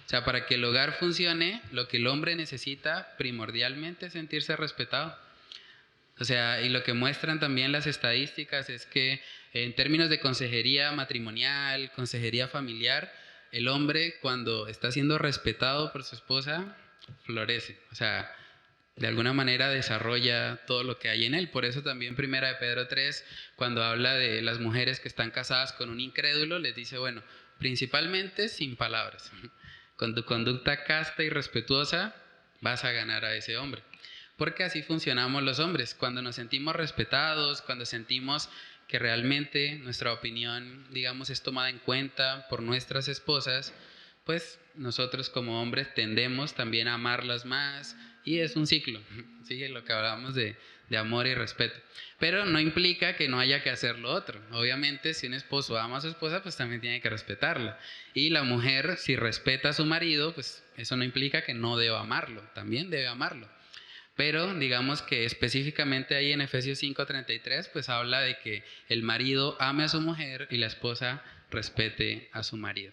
[SPEAKER 1] O sea, para que el hogar funcione, lo que el hombre necesita primordialmente es sentirse respetado. O sea, y lo que muestran también las estadísticas es que en términos de consejería matrimonial, consejería familiar, el hombre cuando está siendo respetado por su esposa, florece. O sea, de alguna manera desarrolla todo lo que hay en él. Por eso también Primera de Pedro 3, cuando habla de las mujeres que están casadas con un incrédulo, les dice, bueno, principalmente sin palabras. Con tu conducta casta y respetuosa vas a ganar a ese hombre. Porque así funcionamos los hombres. Cuando nos sentimos respetados, cuando sentimos que realmente nuestra opinión, digamos, es tomada en cuenta por nuestras esposas, pues nosotros como hombres tendemos también a amarlas más y es un ciclo, sigue lo que hablábamos de amor y respeto. Pero no implica que no haya que hacer lo otro. Obviamente, si un esposo ama a su esposa, pues también tiene que respetarla. Y la mujer, si respeta a su marido, pues eso no implica que no deba amarlo, también debe amarlo. Pero digamos que específicamente ahí en Efesios 5:33 pues habla de que el marido ame a su mujer y la esposa respete a su marido.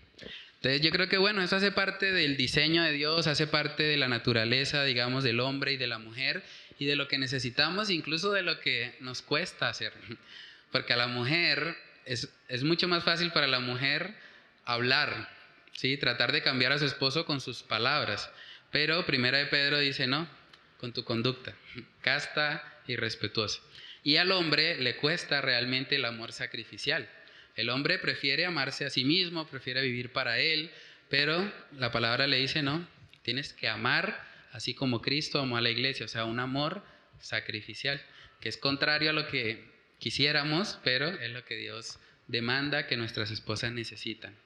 [SPEAKER 1] Entonces yo creo que bueno, eso hace parte del diseño de Dios, hace parte de la naturaleza, digamos, del hombre y de la mujer y de lo que necesitamos, incluso de lo que nos cuesta hacer. Porque a la mujer es mucho más fácil para la mujer hablar, ¿sí? Tratar de cambiar a su esposo con sus palabras. Pero Primera de Pedro dice no, con tu conducta, casta y respetuosa. Y al hombre le cuesta realmente el amor sacrificial. El hombre prefiere amarse a sí mismo, prefiere vivir para él, pero la palabra le dice, no, tienes que amar así como Cristo amó a la iglesia, o sea, un amor sacrificial, que es contrario a lo que quisiéramos, pero es lo que Dios demanda que nuestras esposas necesitan.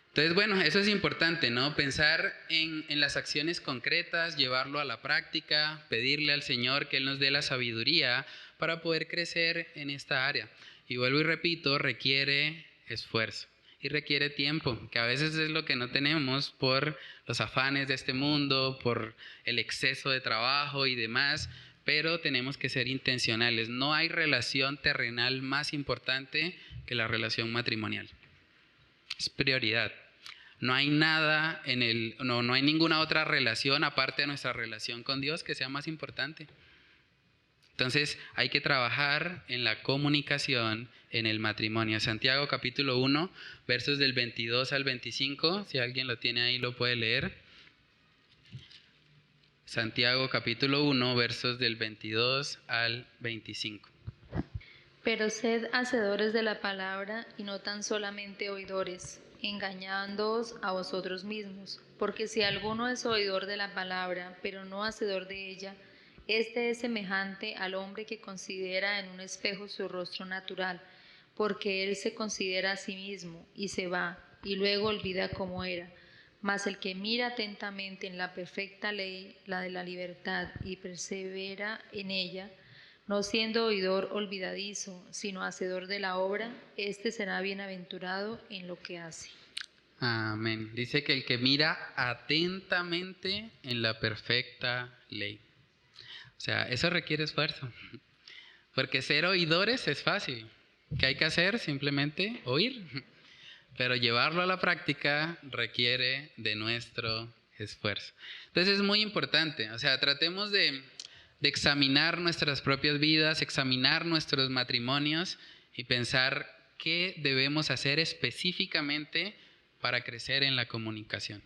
[SPEAKER 1] Entonces, bueno, eso es importante, ¿no? Pensar en las acciones concretas, llevarlo a la práctica, pedirle al Señor que Él nos dé la sabiduría para poder crecer en esta área. Y vuelvo y repito, requiere esfuerzo y requiere tiempo, que a veces es lo que no tenemos por los afanes de este mundo, por el exceso de trabajo y demás, pero tenemos que ser intencionales. No hay relación terrenal más importante que la relación matrimonial. Es prioridad. No hay nada no hay ninguna otra relación aparte de nuestra relación con Dios que sea más importante. Entonces hay que trabajar en la comunicación en el matrimonio. Santiago capítulo 1, versos del 22 al 25, si alguien lo tiene ahí lo puede leer. Santiago capítulo 1, versos del 22 al 25.
[SPEAKER 4] Pero sed hacedores de la palabra y no tan solamente oidores, engañándoos a vosotros mismos. Porque si alguno es oidor de la palabra, pero no hacedor de ella, este es semejante al hombre que considera en un espejo su rostro natural, porque él se considera a sí mismo y se va, y luego olvida cómo era. Mas el que mira atentamente en la perfecta ley, la de la libertad, y persevera en ella, no siendo oidor olvidadizo, sino hacedor de la obra, éste será bienaventurado en lo que hace.
[SPEAKER 1] Amén. Dice que el que mira atentamente en la perfecta ley. O sea, eso requiere esfuerzo. Porque ser oidores es fácil. ¿Qué hay que hacer? Simplemente oír. Pero llevarlo a la práctica requiere de nuestro esfuerzo. Entonces es muy importante. O sea, tratemos de examinar nuestras propias vidas, examinar nuestros matrimonios y pensar qué debemos hacer específicamente para crecer en la comunicación.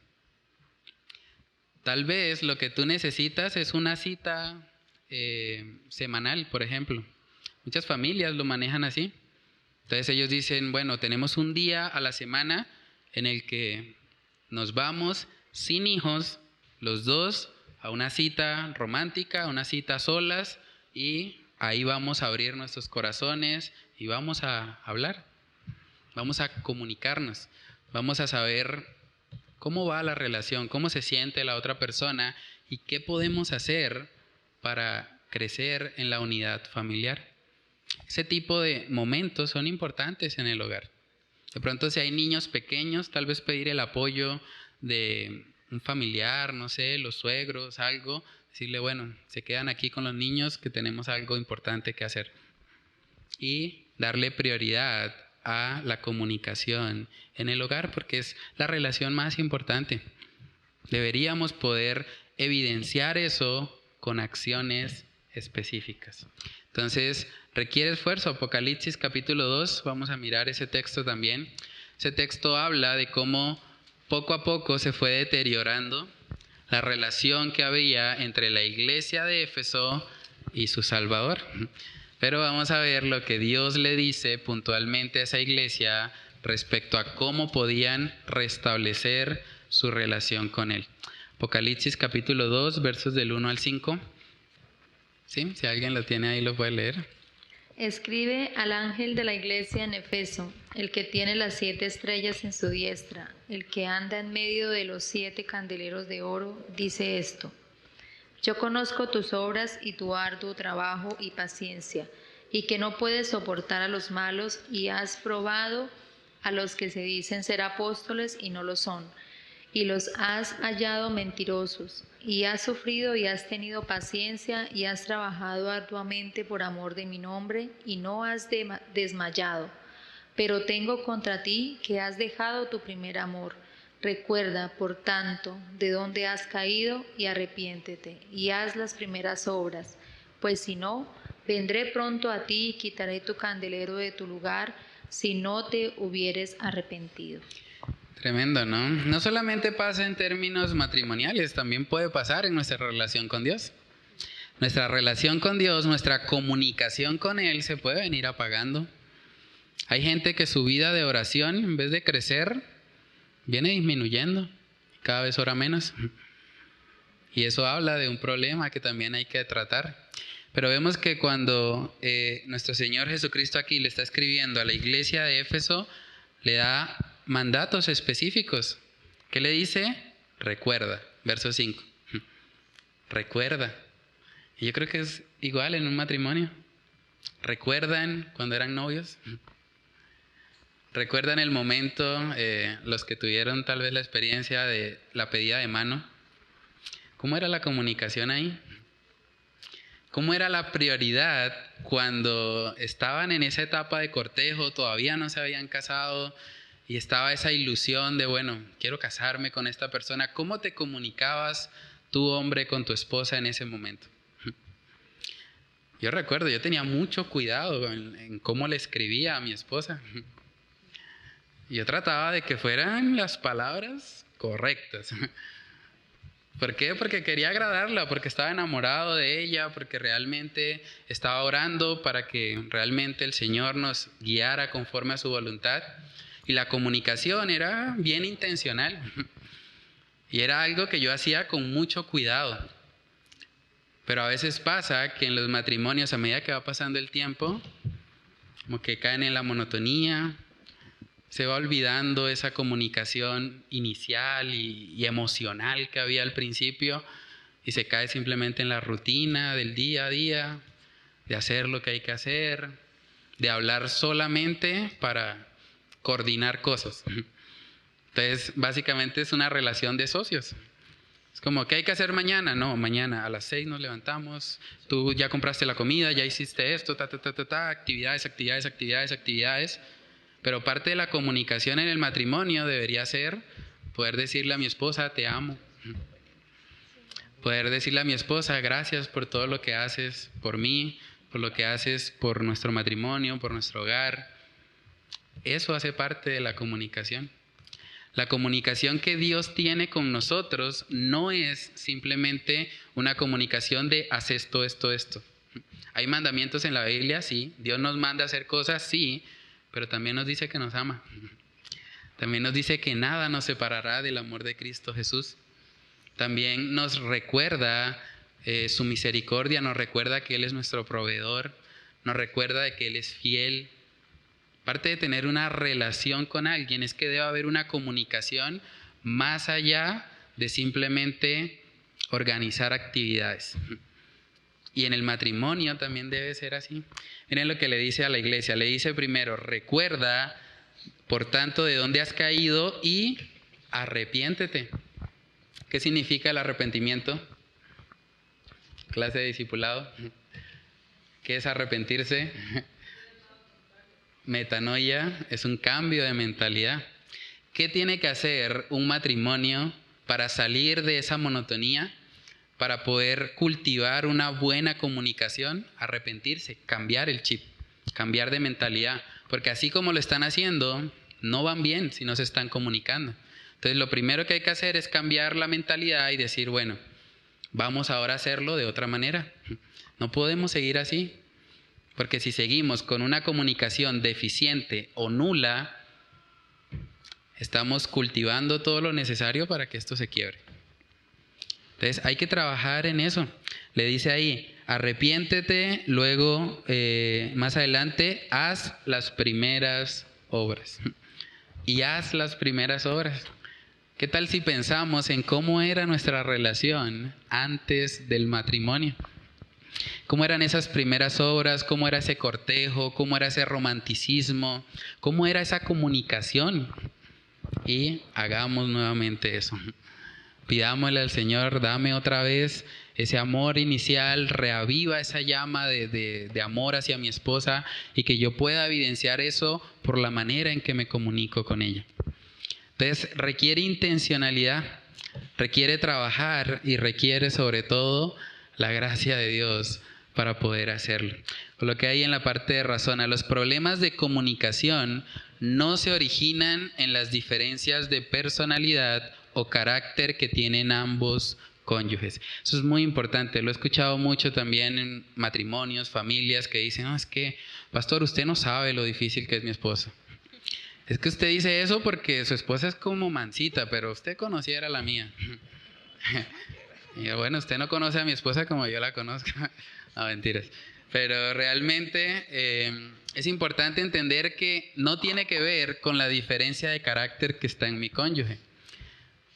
[SPEAKER 1] Tal vez lo que tú necesitas es una cita semanal, por ejemplo. Muchas familias lo manejan así. Entonces ellos dicen, bueno, tenemos un día a la semana en el que nos vamos sin hijos, los dos, a una cita romántica, a una cita solas, y ahí vamos a abrir nuestros corazones y vamos a hablar, vamos a comunicarnos, vamos a saber cómo va la relación, cómo se siente la otra persona y qué podemos hacer para crecer en la unidad familiar. Ese tipo de momentos son importantes en el hogar. De pronto, si hay niños pequeños, tal vez pedir el apoyo de un familiar, no sé, los suegros, algo, decirle, bueno, se quedan aquí con los niños que tenemos algo importante que hacer. Y darle prioridad a la comunicación en el hogar porque es la relación más importante. Deberíamos poder evidenciar eso con acciones específicas. Entonces, requiere esfuerzo. Apocalipsis capítulo 2, vamos a mirar ese texto también. Ese texto habla de cómo poco a poco se fue deteriorando la relación que había entre la iglesia de Éfeso y su Salvador. Pero vamos a ver lo que Dios le dice puntualmente a esa iglesia respecto a cómo podían restablecer su relación con Él. Apocalipsis capítulo 2, versos del 1 al 5. ¿Sí? Si alguien lo tiene ahí, lo puede leer.
[SPEAKER 4] Escribe al ángel de la iglesia en Efeso, el que tiene las 7 estrellas en su diestra, el que anda en medio de los 7 candeleros de oro, dice esto: Yo conozco tus obras y tu arduo trabajo y paciencia, y que no puedes soportar a los malos, y has probado a los que se dicen ser apóstoles y no lo son, y los has hallado mentirosos, y has sufrido y has tenido paciencia, y has trabajado arduamente por amor de mi nombre, y no has desmayado. Pero tengo contra ti que has dejado tu primer amor. Recuerda, por tanto, de dónde has caído, y arrepiéntete, y haz las primeras obras. Pues si no, vendré pronto a ti y quitaré tu candelero de tu lugar, si no te hubieres arrepentido.
[SPEAKER 1] Tremendo, ¿no? No solamente pasa en términos matrimoniales, también puede pasar en nuestra relación con Dios. Nuestra relación con Dios, nuestra comunicación con Él se puede venir apagando. Hay gente que su vida de oración, en vez de crecer, viene disminuyendo, cada vez ora menos. Y eso habla de un problema que también hay que tratar. Pero vemos que cuando nuestro Señor Jesucristo aquí le está escribiendo a la iglesia de Éfeso, le da mandatos específicos. ¿Qué le dice? Recuerda, verso 5. Recuerda. Y yo creo que es igual en un matrimonio. ¿Recuerdan cuando eran novios? ¿Recuerdan el momento, los que tuvieron tal vez la experiencia de la pedida de mano? ¿Cómo era la comunicación ahí? ¿Cómo era la prioridad cuando estaban en esa etapa de cortejo, todavía no se habían casado y estaba esa ilusión de, bueno, quiero casarme con esta persona? ¿Cómo te comunicabas tú, hombre, con tu esposa en ese momento? Yo recuerdo, yo tenía mucho cuidado en cómo le escribía a mi esposa. Yo trataba de que fueran las palabras correctas. ¿Por qué? Porque quería agradarla, porque estaba enamorado de ella, porque realmente estaba orando para que realmente el Señor nos guiara conforme a su voluntad. Y la comunicación era bien intencional. Y era algo que yo hacía con mucho cuidado. Pero a veces pasa que en los matrimonios, a medida que va pasando el tiempo, como que caen en la monotonía, se va olvidando esa comunicación inicial y emocional que había al principio y se cae simplemente en la rutina del día a día, de hacer lo que hay que hacer, de hablar solamente para coordinar cosas. Entonces, básicamente es una relación de socios. Es como, ¿qué hay que hacer mañana? No, mañana a las 6 nos levantamos, tú ya compraste la comida, ya hiciste esto, actividades. Pero parte de la comunicación en el matrimonio debería ser poder decirle a mi esposa, te amo. Poder decirle a mi esposa, gracias por todo lo que haces por mí, por lo que haces por nuestro matrimonio, por nuestro hogar. Eso hace parte de la comunicación. La comunicación que Dios tiene con nosotros no es simplemente una comunicación de haz esto. Hay mandamientos en la Biblia, sí. Dios nos manda a hacer cosas, sí. Pero también nos dice que nos ama. También nos dice que nada nos separará del amor de Cristo Jesús. También nos recuerda su misericordia, nos recuerda que Él es nuestro proveedor, nos recuerda de que Él es fiel. Parte de tener una relación con alguien es que debe haber una comunicación más allá de simplemente organizar actividades. Y en el matrimonio también debe ser así. Miren lo que le dice a la iglesia. Le dice primero, recuerda, por tanto, de dónde has caído y arrepiéntete. ¿Qué significa el arrepentimiento? Clase de discipulado. ¿Qué es arrepentirse? Metanoia es un cambio de mentalidad. ¿Qué tiene que hacer un matrimonio para salir de esa monotonía? Para poder cultivar una buena comunicación, arrepentirse, cambiar el chip, cambiar de mentalidad. Porque así como lo están haciendo, no van bien si no se están comunicando. Entonces lo primero que hay que hacer es cambiar la mentalidad y decir, bueno, vamos ahora a hacerlo de otra manera. No podemos seguir así. Porque si seguimos con una comunicación deficiente o nula, estamos cultivando todo lo necesario para que esto se quiebre. Entonces hay que trabajar en eso. Le dice ahí, arrepiéntete, luego más adelante, haz las primeras obras. Y haz las primeras obras. ¿Qué tal si pensamos en cómo era nuestra relación antes del matrimonio? ¿Cómo eran esas primeras obras? ¿Cómo era ese cortejo? ¿Cómo era ese romanticismo? ¿Cómo era esa comunicación? Y hagamos nuevamente eso. Pidámosle al Señor, dame otra vez ese amor inicial, reaviva esa llama de amor hacia mi esposa y que yo pueda evidenciar eso por la manera en que me comunico con ella. Entonces requiere intencionalidad, requiere trabajar y requiere sobre todo la gracia de Dios para poder hacerlo. Lo que hay en la parte de razona, los problemas de comunicación no se originan en las diferencias de personalidad o carácter que tienen ambos cónyuges. Eso es muy importante, lo he escuchado mucho también en matrimonios, familias que dicen, no, es que, pastor, usted no sabe lo difícil que es mi esposo. Es que usted dice eso porque su esposa es como mansita, pero usted conociera la mía. Y yo, bueno, usted no conoce a mi esposa como yo la conozco. No, mentiras. Pero realmente es importante entender que no tiene que ver con la diferencia de carácter que está en mi cónyuge.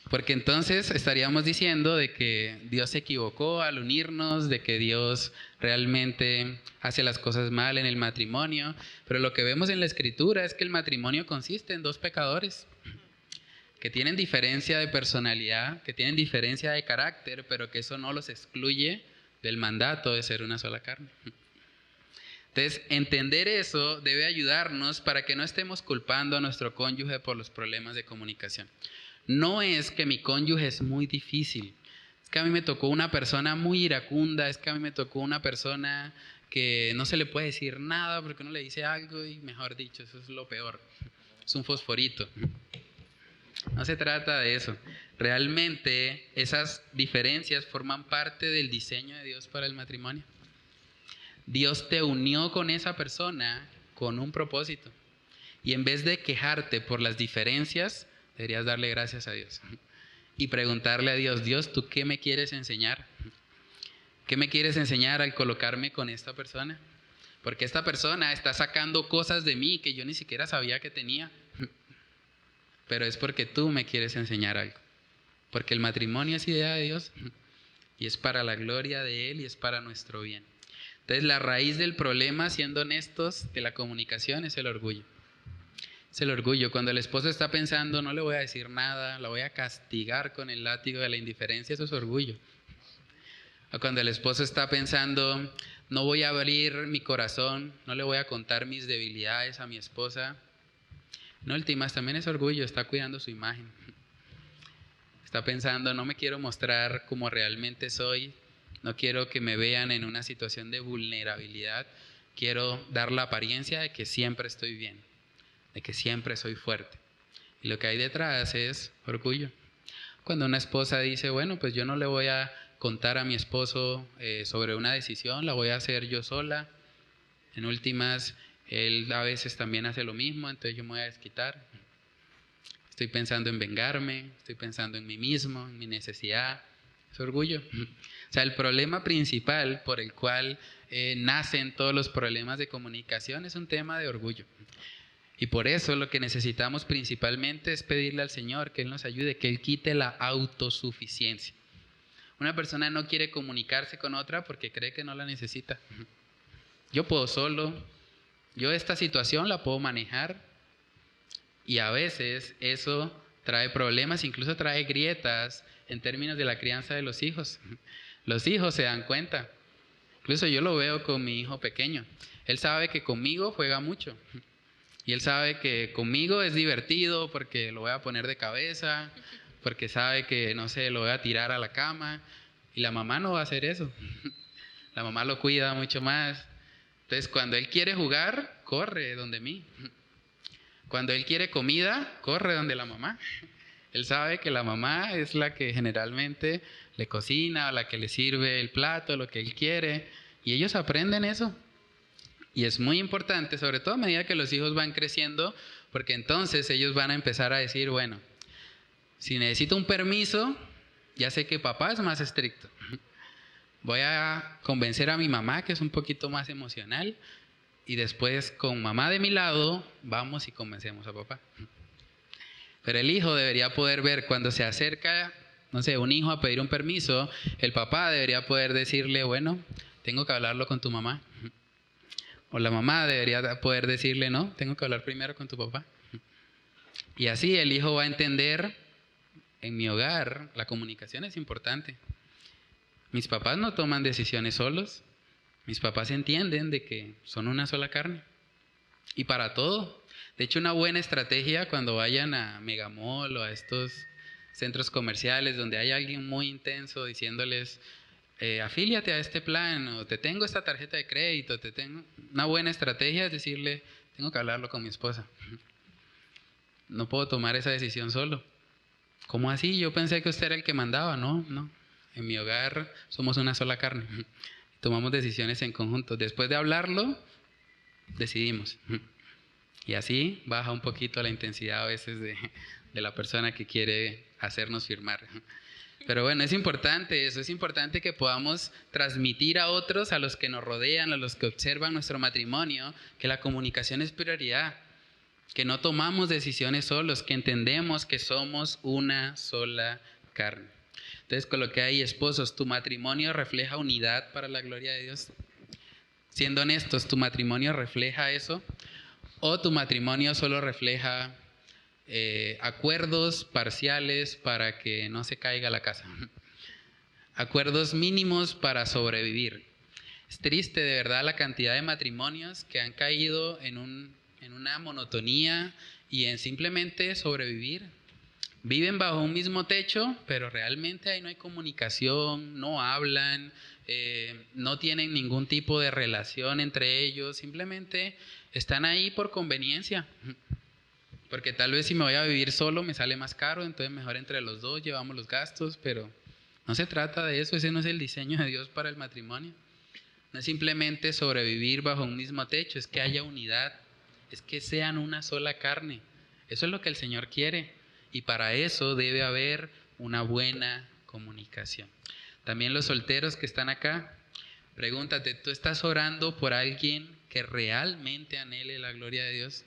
[SPEAKER 1] Porque entonces estaríamos diciendo de que Dios se equivocó al unirnos, de que Dios realmente hace las cosas mal en el matrimonio. Pero lo que vemos en la Escritura es que el matrimonio consiste en dos pecadores que tienen diferencia de personalidad, que tienen diferencia de carácter, pero que eso no los excluye del mandato de ser una sola carne. Entonces, entender eso debe ayudarnos para que no estemos culpando a nuestro cónyuge por los problemas de comunicación. No es que mi cónyuge es muy difícil, es que a mí me tocó una persona muy iracunda, es que a mí me tocó una persona que no se le puede decir nada porque uno le dice algo y mejor dicho, eso es lo peor, es un fosforito. No se trata de eso. Realmente esas diferencias forman parte del diseño de Dios para el matrimonio. Dios te unió con esa persona con un propósito. Y en vez de quejarte por las diferencias, deberías darle gracias a Dios. Y preguntarle a Dios, Dios, ¿tú qué me quieres enseñar? ¿Qué me quieres enseñar al colocarme con esta persona? Porque esta persona está sacando cosas de mí que yo ni siquiera sabía que tenía. Pero es porque tú me quieres enseñar algo. Porque el matrimonio es idea de Dios y es para la gloria de Él y es para nuestro bien. Entonces la raíz del problema, siendo honestos, de la comunicación es el orgullo. Es el orgullo. Cuando el esposo está pensando, no le voy a decir nada, la voy a castigar con el látigo de la indiferencia, eso es orgullo. O cuando el esposo está pensando, no voy a abrir mi corazón, no le voy a contar mis debilidades a mi esposa. En últimas, también es orgullo, está cuidando su imagen. Está pensando, no me quiero mostrar como realmente soy, no quiero que me vean en una situación de vulnerabilidad, quiero dar la apariencia de que siempre estoy bien, de que siempre soy fuerte. Y lo que hay detrás es orgullo. Cuando una esposa dice, bueno, pues yo no le voy a contar a mi esposo sobre una decisión, la voy a hacer yo sola. En últimas, él a veces también hace lo mismo, entonces yo me voy a desquitar. Estoy pensando en vengarme, estoy pensando en mí mismo, en mi necesidad. Es orgullo. O sea, el problema principal por el cual nacen todos los problemas de comunicación es un tema de orgullo. Y por eso lo que necesitamos principalmente es pedirle al Señor que Él nos ayude, que Él quite la autosuficiencia. Una persona no quiere comunicarse con otra porque cree que no la necesita. Yo puedo solo, yo esta situación la puedo manejar. Y a veces eso trae problemas, incluso trae grietas en términos de la crianza de los hijos. Los hijos se dan cuenta. Incluso yo lo veo con mi hijo pequeño. Él sabe que conmigo juega mucho. Y él sabe que conmigo es divertido porque lo voy a poner de cabeza, porque sabe que, no sé, lo voy a tirar a la cama. Y la mamá no va a hacer eso. La mamá lo cuida mucho más. Entonces, cuando él quiere jugar, corre donde mí. Cuando él quiere comida, corre donde la mamá. Él sabe que la mamá es la que generalmente le cocina, la que le sirve el plato, lo que él quiere. Y ellos aprenden eso. Y es muy importante, sobre todo a medida que los hijos van creciendo, porque entonces ellos van a empezar a decir, bueno, si necesito un permiso, ya sé que papá es más estricto. Voy a convencer a mi mamá, que es un poquito más emocional, y después con mamá de mi lado, vamos y convencemos a papá. Pero el hijo debería poder ver cuando se acerca, no sé, un hijo a pedir un permiso, el papá debería poder decirle, bueno, tengo que hablarlo con tu mamá. O la mamá debería poder decirle, no, tengo que hablar primero con tu papá. Y así el hijo va a entender, en mi hogar, la comunicación es importante. Mis papás no toman decisiones solos. Mis papás entienden de que son una sola carne. Y para todo. De hecho, una buena estrategia cuando vayan a Megamall o a estos centros comerciales donde hay alguien muy intenso diciéndoles, afíliate a este plan, o te tengo esta tarjeta de crédito, te tengo. Una buena estrategia es decirle, tengo que hablarlo con mi esposa. No puedo tomar esa decisión solo. ¿Cómo así? Yo pensé que usted era el que mandaba. No. En mi hogar somos una sola carne. Tomamos decisiones en conjunto. Después de hablarlo, decidimos. Y así baja un poquito la intensidad a veces de la persona que quiere hacernos firmar. Pero bueno, es importante eso, es importante que podamos transmitir a otros, a los que nos rodean, a los que observan nuestro matrimonio, que la comunicación es prioridad, que no tomamos decisiones solos, que entendemos que somos una sola carne. Entonces coloqué ahí, esposos, tu matrimonio refleja unidad para la gloria de Dios. Siendo honestos, ¿tu matrimonio refleja eso? ¿O tu matrimonio solo refleja acuerdos parciales para que no se caiga la casa? Acuerdos mínimos para sobrevivir. Es triste de verdad la cantidad de matrimonios que han caído en una monotonía y en simplemente sobrevivir. Viven bajo un mismo techo, pero realmente ahí no hay comunicación, no hablan, no tienen ningún tipo de relación entre ellos, simplemente están ahí por conveniencia. Porque tal vez si me voy a vivir solo me sale más caro, entonces mejor entre los dos llevamos los gastos, pero no se trata de eso, ese no es el diseño de Dios para el matrimonio. No es simplemente sobrevivir bajo un mismo techo, es que haya unidad, es que sean una sola carne. Eso es lo que el Señor quiere. Y para eso debe haber una buena comunicación. También los solteros que están acá, pregúntate, ¿tú estás orando por alguien que realmente anhele la gloria de Dios?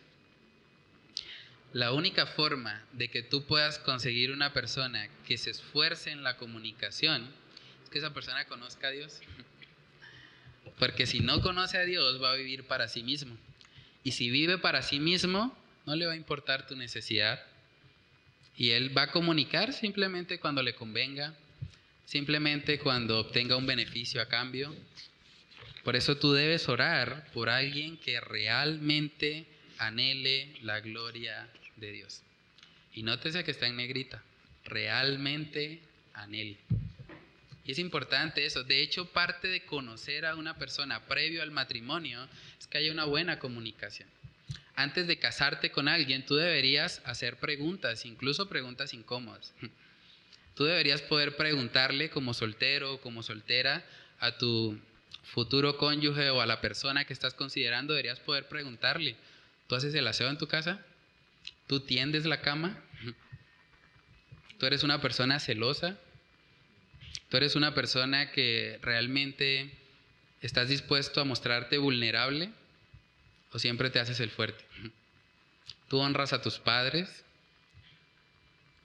[SPEAKER 1] La única forma de que tú puedas conseguir una persona que se esfuerce en la comunicación es que esa persona conozca a Dios. Porque si no conoce a Dios, va a vivir para sí mismo. Y si vive para sí mismo, no le va a importar tu necesidad. Y él va a comunicar simplemente cuando le convenga, simplemente cuando obtenga un beneficio a cambio. Por eso tú debes orar por alguien que realmente anhele la gloria de Dios. Y nótese que está en negrita. Realmente anhele. Y es importante eso. De hecho, parte de conocer a una persona previo al matrimonio es que haya una buena comunicación. Antes de casarte con alguien, tú deberías hacer preguntas, incluso preguntas incómodas. Tú deberías poder preguntarle como soltero o como soltera a tu futuro cónyuge o a la persona que estás considerando, deberías poder preguntarle: ¿tú haces el aseo en tu casa? ¿Tú tiendes la cama? ¿Tú eres una persona celosa? ¿Tú eres una persona que realmente estás dispuesto a mostrarte vulnerable o siempre te haces el fuerte? ¿Tú honras a tus padres?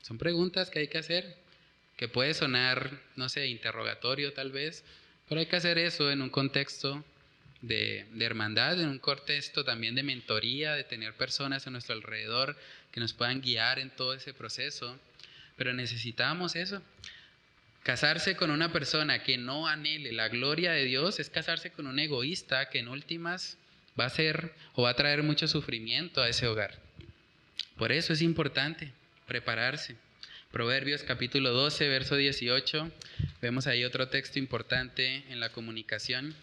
[SPEAKER 1] Son preguntas que hay que hacer, que puede sonar, no sé, interrogatorio tal vez, pero hay que hacer eso en un contexto de hermandad, en un contexto también de mentoría, de tener personas a nuestro alrededor que nos puedan guiar en todo ese proceso. Pero necesitamos eso. Casarse con una persona que no anhele la gloria de Dios es casarse con un egoísta que en últimas va a ser o va a traer mucho sufrimiento a ese hogar. Por eso es importante prepararse. Proverbios capítulo 12, verso 18. Vemos ahí otro texto importante en la comunicación.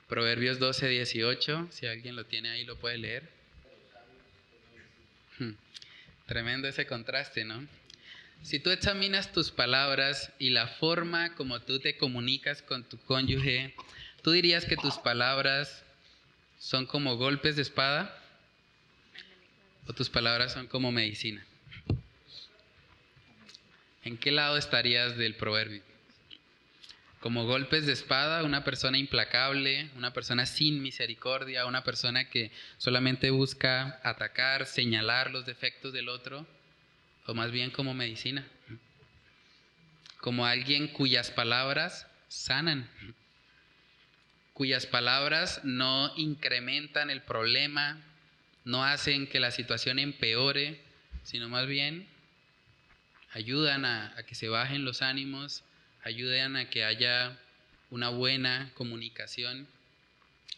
[SPEAKER 1] Proverbios 12, 18. Si alguien lo tiene ahí, lo puede leer. Tremendo ese contraste, ¿no? Si tú examinas tus palabras y la forma como tú te comunicas con tu cónyuge, ¿tú dirías que tus palabras son como golpes de espada o tus palabras son como medicina? ¿En qué lado estarías del proverbio? Como golpes de espada, una persona implacable, una persona sin misericordia, una persona que solamente busca atacar, señalar los defectos del otro, o más bien como medicina, como alguien cuyas palabras sanan, cuyas palabras no incrementan el problema, no hacen que la situación empeore, sino más bien ayudan a que se bajen los ánimos, ayudan a que haya una buena comunicación,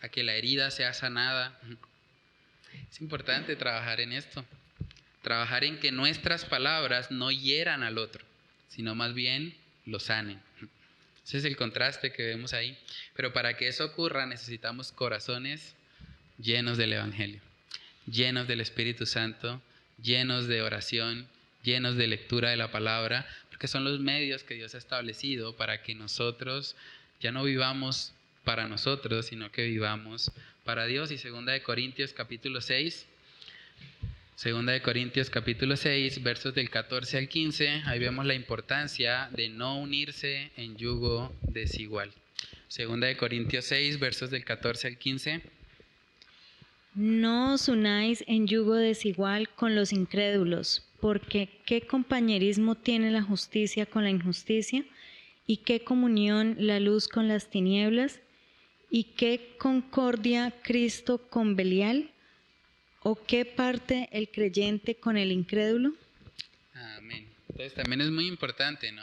[SPEAKER 1] a que la herida sea sanada. Es importante trabajar en esto, trabajar en que nuestras palabras no hieran al otro, sino más bien lo sanen. Ese es el contraste que vemos ahí. Pero para que eso ocurra necesitamos corazones llenos del Evangelio, llenos del Espíritu Santo, llenos de oración, llenos de lectura de la palabra, porque son los medios que Dios ha establecido para que nosotros ya no vivamos para nosotros, sino que vivamos para Dios. Y 2 de Corintios capítulo 6, versos del 14 al 15, ahí vemos la importancia de no unirse en yugo desigual. 2 de Corintios 6, versos del 14 al 15.
[SPEAKER 2] No os unáis en yugo desigual con los incrédulos, porque ¿qué compañerismo tiene la justicia con la injusticia? ¿Y qué comunión la luz con las tinieblas? ¿Y qué concordia Cristo con Belial? ¿O qué parte el creyente con el incrédulo?
[SPEAKER 1] Amén. Entonces también es muy importante, ¿no?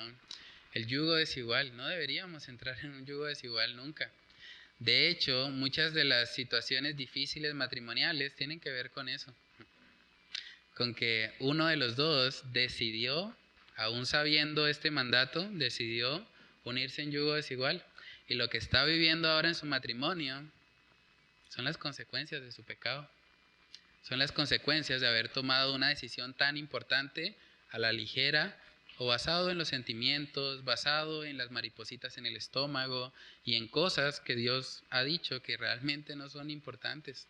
[SPEAKER 1] El yugo desigual. No deberíamos entrar en un yugo desigual nunca. De hecho, muchas de las situaciones difíciles matrimoniales tienen que ver con eso. Con que uno de los dos decidió, aún sabiendo este mandato, decidió unirse en yugo desigual. Y lo que está viviendo ahora en su matrimonio son las consecuencias de su pecado. Son las consecuencias de haber tomado una decisión tan importante a la ligera o basado en los sentimientos, basado en las maripositas en el estómago y en cosas que Dios ha dicho que realmente no son importantes.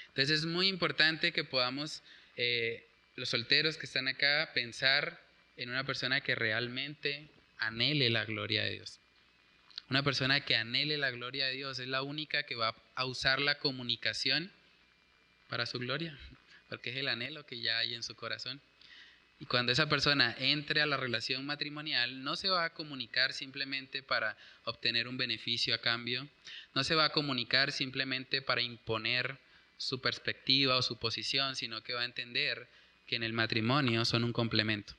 [SPEAKER 1] Entonces es muy importante que podamos, los solteros que están acá, pensar en una persona que realmente anhele la gloria de Dios. Una persona que anhele la gloria de Dios es la única que va a usar la comunicación para su gloria, porque es el anhelo que ya hay en su corazón. Y cuando esa persona entre a la relación matrimonial, no se va a comunicar simplemente para obtener un beneficio a cambio, no se va a comunicar simplemente para imponer su perspectiva o su posición, sino que va a entender que en el matrimonio son un complemento,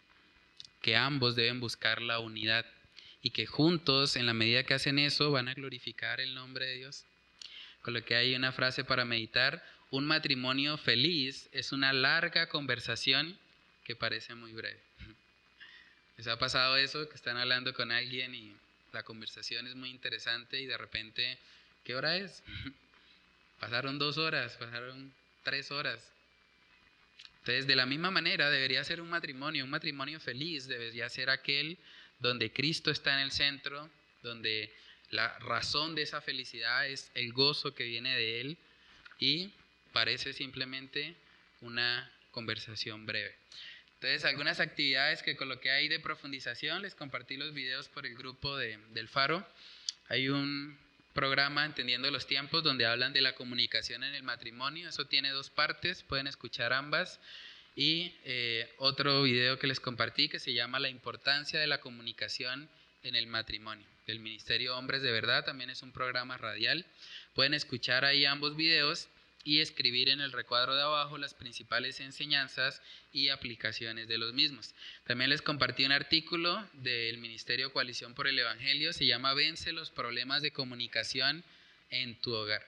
[SPEAKER 1] que ambos deben buscar la unidad y que juntos, en la medida que hacen eso, van a glorificar el nombre de Dios. Con lo que hay una frase para meditar: un matrimonio feliz es una larga conversación que parece muy breve. ¿Les ha pasado eso? Que están hablando con alguien y la conversación es muy interesante y de repente, ¿qué hora es? Pasaron 2 horas, pasaron 3 horas. Entonces, de la misma manera debería ser un matrimonio feliz debería ser aquel donde Cristo está en el centro, donde la razón de esa felicidad es el gozo que viene de Él y parece simplemente una conversación breve. Entonces, algunas actividades que coloqué ahí de profundización, les compartí los videos por el grupo del Faro. Hay un programa, Entendiendo los Tiempos, donde hablan de la comunicación en el matrimonio. Eso tiene 2 partes, pueden escuchar ambas. Y otro video que les compartí que se llama La importancia de la comunicación en el matrimonio, del Ministerio Hombres de Verdad, también es un programa radial. Pueden escuchar ahí ambos videos y escribir en el recuadro de abajo las principales enseñanzas y aplicaciones de los mismos. También les compartí un artículo del Ministerio Coalición por el Evangelio, se llama Vence los problemas de comunicación en tu hogar.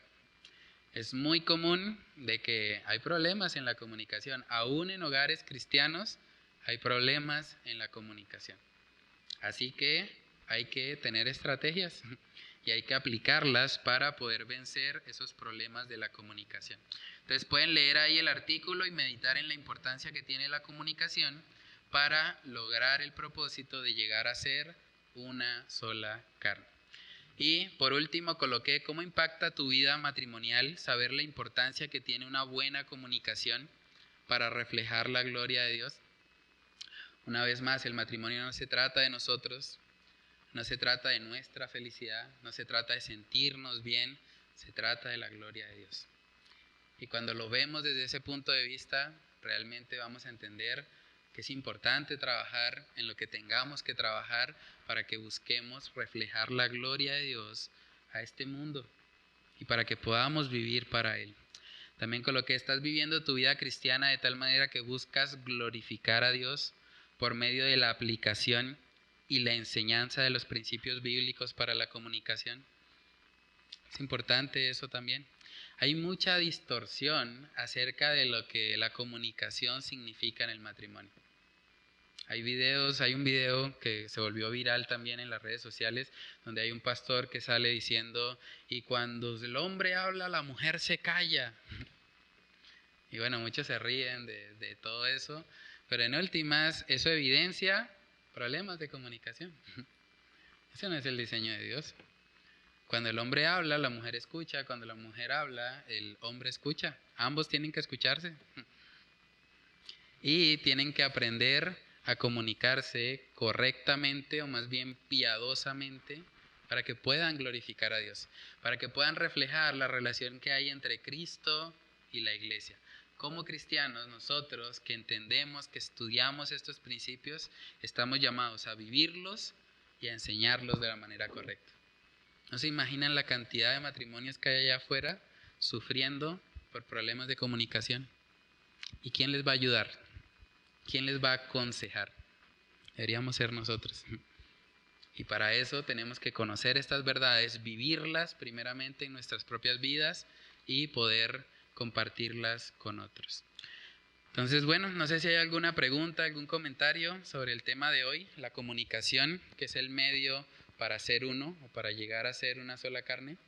[SPEAKER 1] Es muy común de que hay problemas en la comunicación, aún en hogares cristianos hay problemas en la comunicación. Así que hay que tener estrategias y hay que aplicarlas para poder vencer esos problemas de la comunicación. Entonces pueden leer ahí el artículo y meditar en la importancia que tiene la comunicación para lograr el propósito de llegar a ser una sola carne. Y por último coloqué cómo impacta tu vida matrimonial saber la importancia que tiene una buena comunicación para reflejar la gloria de Dios. Una vez más, el matrimonio no se trata de nosotros, no se trata de nuestra felicidad, no se trata de sentirnos bien, se trata de la gloria de Dios. Y cuando lo vemos desde ese punto de vista, realmente vamos a entender que es importante trabajar en lo que tengamos que trabajar para que busquemos reflejar la gloria de Dios a este mundo y para que podamos vivir para Él. También coloqué: estás viviendo tu vida cristiana de tal manera que buscas glorificar a Dios por medio de la aplicación y la enseñanza de los principios bíblicos para la comunicación. Es importante eso también. Hay mucha distorsión acerca de lo que la comunicación significa en el matrimonio. Hay un video que se volvió viral también en las redes sociales, donde hay un pastor que sale diciendo: y cuando el hombre habla, la mujer se calla. Y bueno, muchos se ríen de todo eso, pero en últimas eso evidencia problemas de comunicación. Ese no es el diseño de Dios. Cuando el hombre habla, la mujer escucha. Cuando la mujer habla, el hombre escucha. Ambos tienen que escucharse. Y tienen que aprender a comunicarse correctamente, o más bien piadosamente, para que puedan glorificar a Dios, para que puedan reflejar la relación que hay entre Cristo y la iglesia. Como cristianos, nosotros que entendemos, que estudiamos estos principios, estamos llamados a vivirlos y a enseñarlos de la manera correcta. ¿No se imaginan la cantidad de matrimonios que hay allá afuera sufriendo por problemas de comunicación? ¿Y quién les va a ayudar? ¿Quién les va a aconsejar? Deberíamos ser nosotros. Y para eso tenemos que conocer estas verdades, vivirlas primeramente en nuestras propias vidas y poder compartirlas con otros. Entonces, bueno, no sé si hay alguna pregunta, algún comentario sobre el tema de hoy, la comunicación, que es el medio para ser uno o para llegar a ser una sola carne.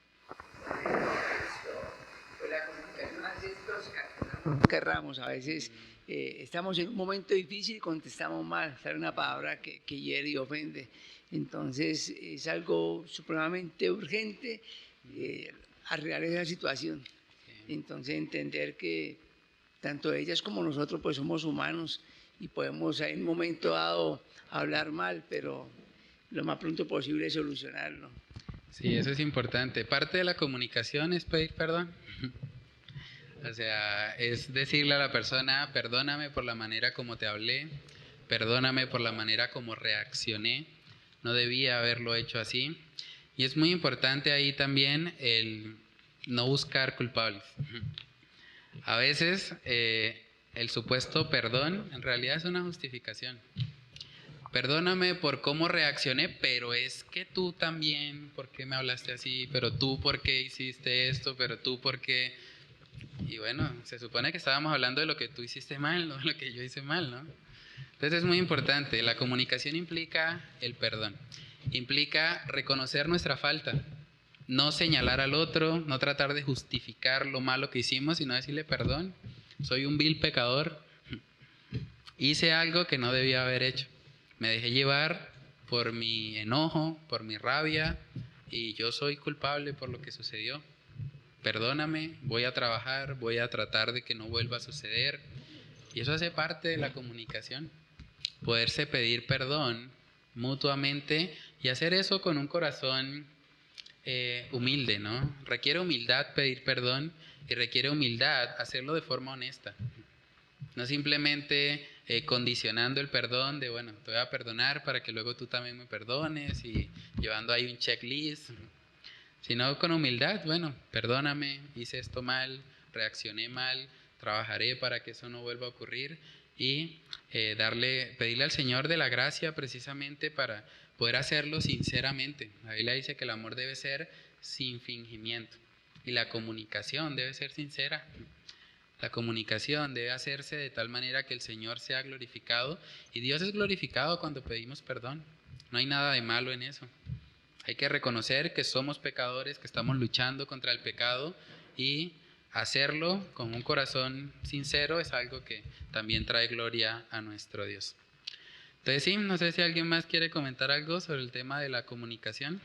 [SPEAKER 6] Pues la comunicación así es tóxica, no querramos, a veces estamos en un momento difícil y contestamos mal, sale una palabra que hiere y ofende. Entonces es algo supremamente urgente arreglar esa situación. Entonces entender que tanto ellas como nosotros pues somos humanos y podemos en un momento dado hablar mal, pero lo más pronto posible solucionarlo.
[SPEAKER 1] Sí, eso es importante. Parte de la comunicación es pedir perdón. O sea, es decirle a la persona: perdóname por la manera como te hablé, perdóname por la manera como reaccioné, no debía haberlo hecho así. Y es muy importante ahí también el no buscar culpables. A veces el supuesto perdón en realidad es una justificación. Perdóname por cómo reaccioné, pero es que tú también, ¿por qué me hablaste así? Pero tú, ¿por qué hiciste esto? Pero tú, ¿por qué? Y bueno, se supone que estábamos hablando de lo que tú hiciste mal, no de lo que yo hice mal, ¿no? Entonces es muy importante, la comunicación implica el perdón, implica reconocer nuestra falta, no señalar al otro, no tratar de justificar lo malo que hicimos, sino decirle perdón, soy un vil pecador, hice algo que no debía haber hecho, me dejé llevar por mi enojo, por mi rabia, y yo soy culpable por lo que sucedió. Perdóname, voy a trabajar, voy a tratar de que no vuelva a suceder. Y eso hace parte de la comunicación. Poderse pedir perdón mutuamente y hacer eso con un corazón humilde, ¿no? Requiere humildad pedir perdón y requiere humildad hacerlo de forma honesta. No simplemente condicionando el perdón de, bueno, te voy a perdonar para que luego tú también me perdones y llevando ahí un checklist, sino con humildad, bueno, perdóname, hice esto mal, reaccioné mal, trabajaré para que eso no vuelva a ocurrir y pedirle al Señor de la gracia precisamente para poder hacerlo sinceramente. La Biblia dice que el amor debe ser sin fingimiento y la comunicación debe ser sincera. La comunicación debe hacerse de tal manera que el Señor sea glorificado y Dios es glorificado cuando pedimos perdón. No hay nada de malo en eso. Hay que reconocer que somos pecadores, que estamos luchando contra el pecado y hacerlo con un corazón sincero es algo que también trae gloria a nuestro Dios. Entonces sí, no sé si alguien más quiere comentar algo sobre el tema de la comunicación.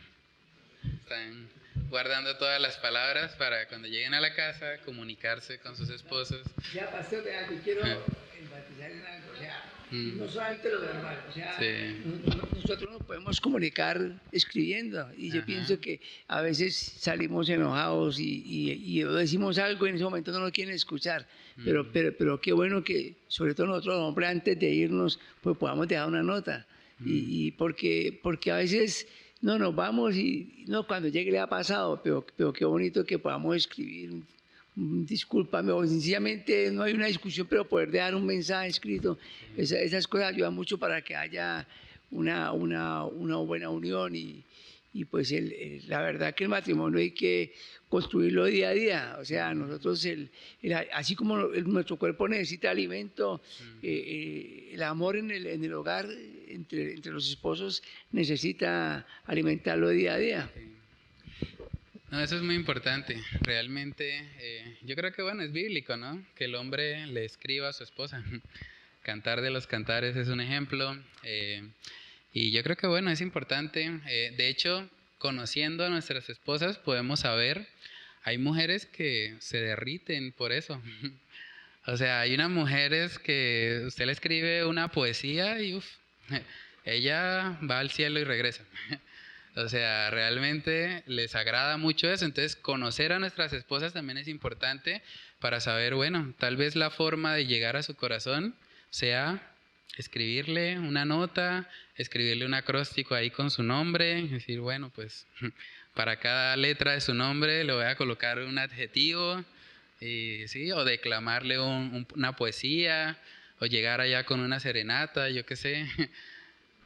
[SPEAKER 1] Están guardando todas las palabras para cuando lleguen a la casa comunicarse con sus esposos.
[SPEAKER 6] Ya, pastor, quiero enfatizar en algo, o sea, no solamente lo verbal, o sea, nosotros nos podemos comunicar escribiendo y yo pienso que a veces salimos enojados y decimos algo y en ese momento no lo quieren escuchar, pero qué bueno que sobre todo nosotros hombres antes de irnos pues podamos dejar una nota y porque a veces no nos vamos y no cuando llegue le ha pasado, pero qué bonito que podamos escribir. Discúlpame, o sencillamente no hay una discusión, pero poder dejar un mensaje escrito, esas cosas ayudan mucho para que haya una buena unión y pues la verdad que el matrimonio hay que construirlo día a día, o sea, nosotros así como nuestro cuerpo necesita alimento, el amor en el hogar entre los esposos necesita alimentarlo día a día.
[SPEAKER 1] No, eso es muy importante. Realmente, yo creo que bueno, es bíblico, ¿no? Que el hombre le escriba a su esposa. Cantar de los Cantares es un ejemplo. Y yo creo que bueno, es importante. De hecho, conociendo a nuestras esposas podemos saber, hay mujeres que se derriten por eso. O sea, hay unas mujeres que usted le escribe una poesía y ella va al cielo y regresa. O sea, realmente les agrada mucho eso. Entonces, conocer a nuestras esposas también es importante para saber, bueno, tal vez la forma de llegar a su corazón sea escribirle una nota, escribirle un acróstico ahí con su nombre, decir, bueno, pues para cada letra de su nombre le voy a colocar un adjetivo, y, ¿sí? O declamarle una poesía, o llegar allá con una serenata, yo qué sé.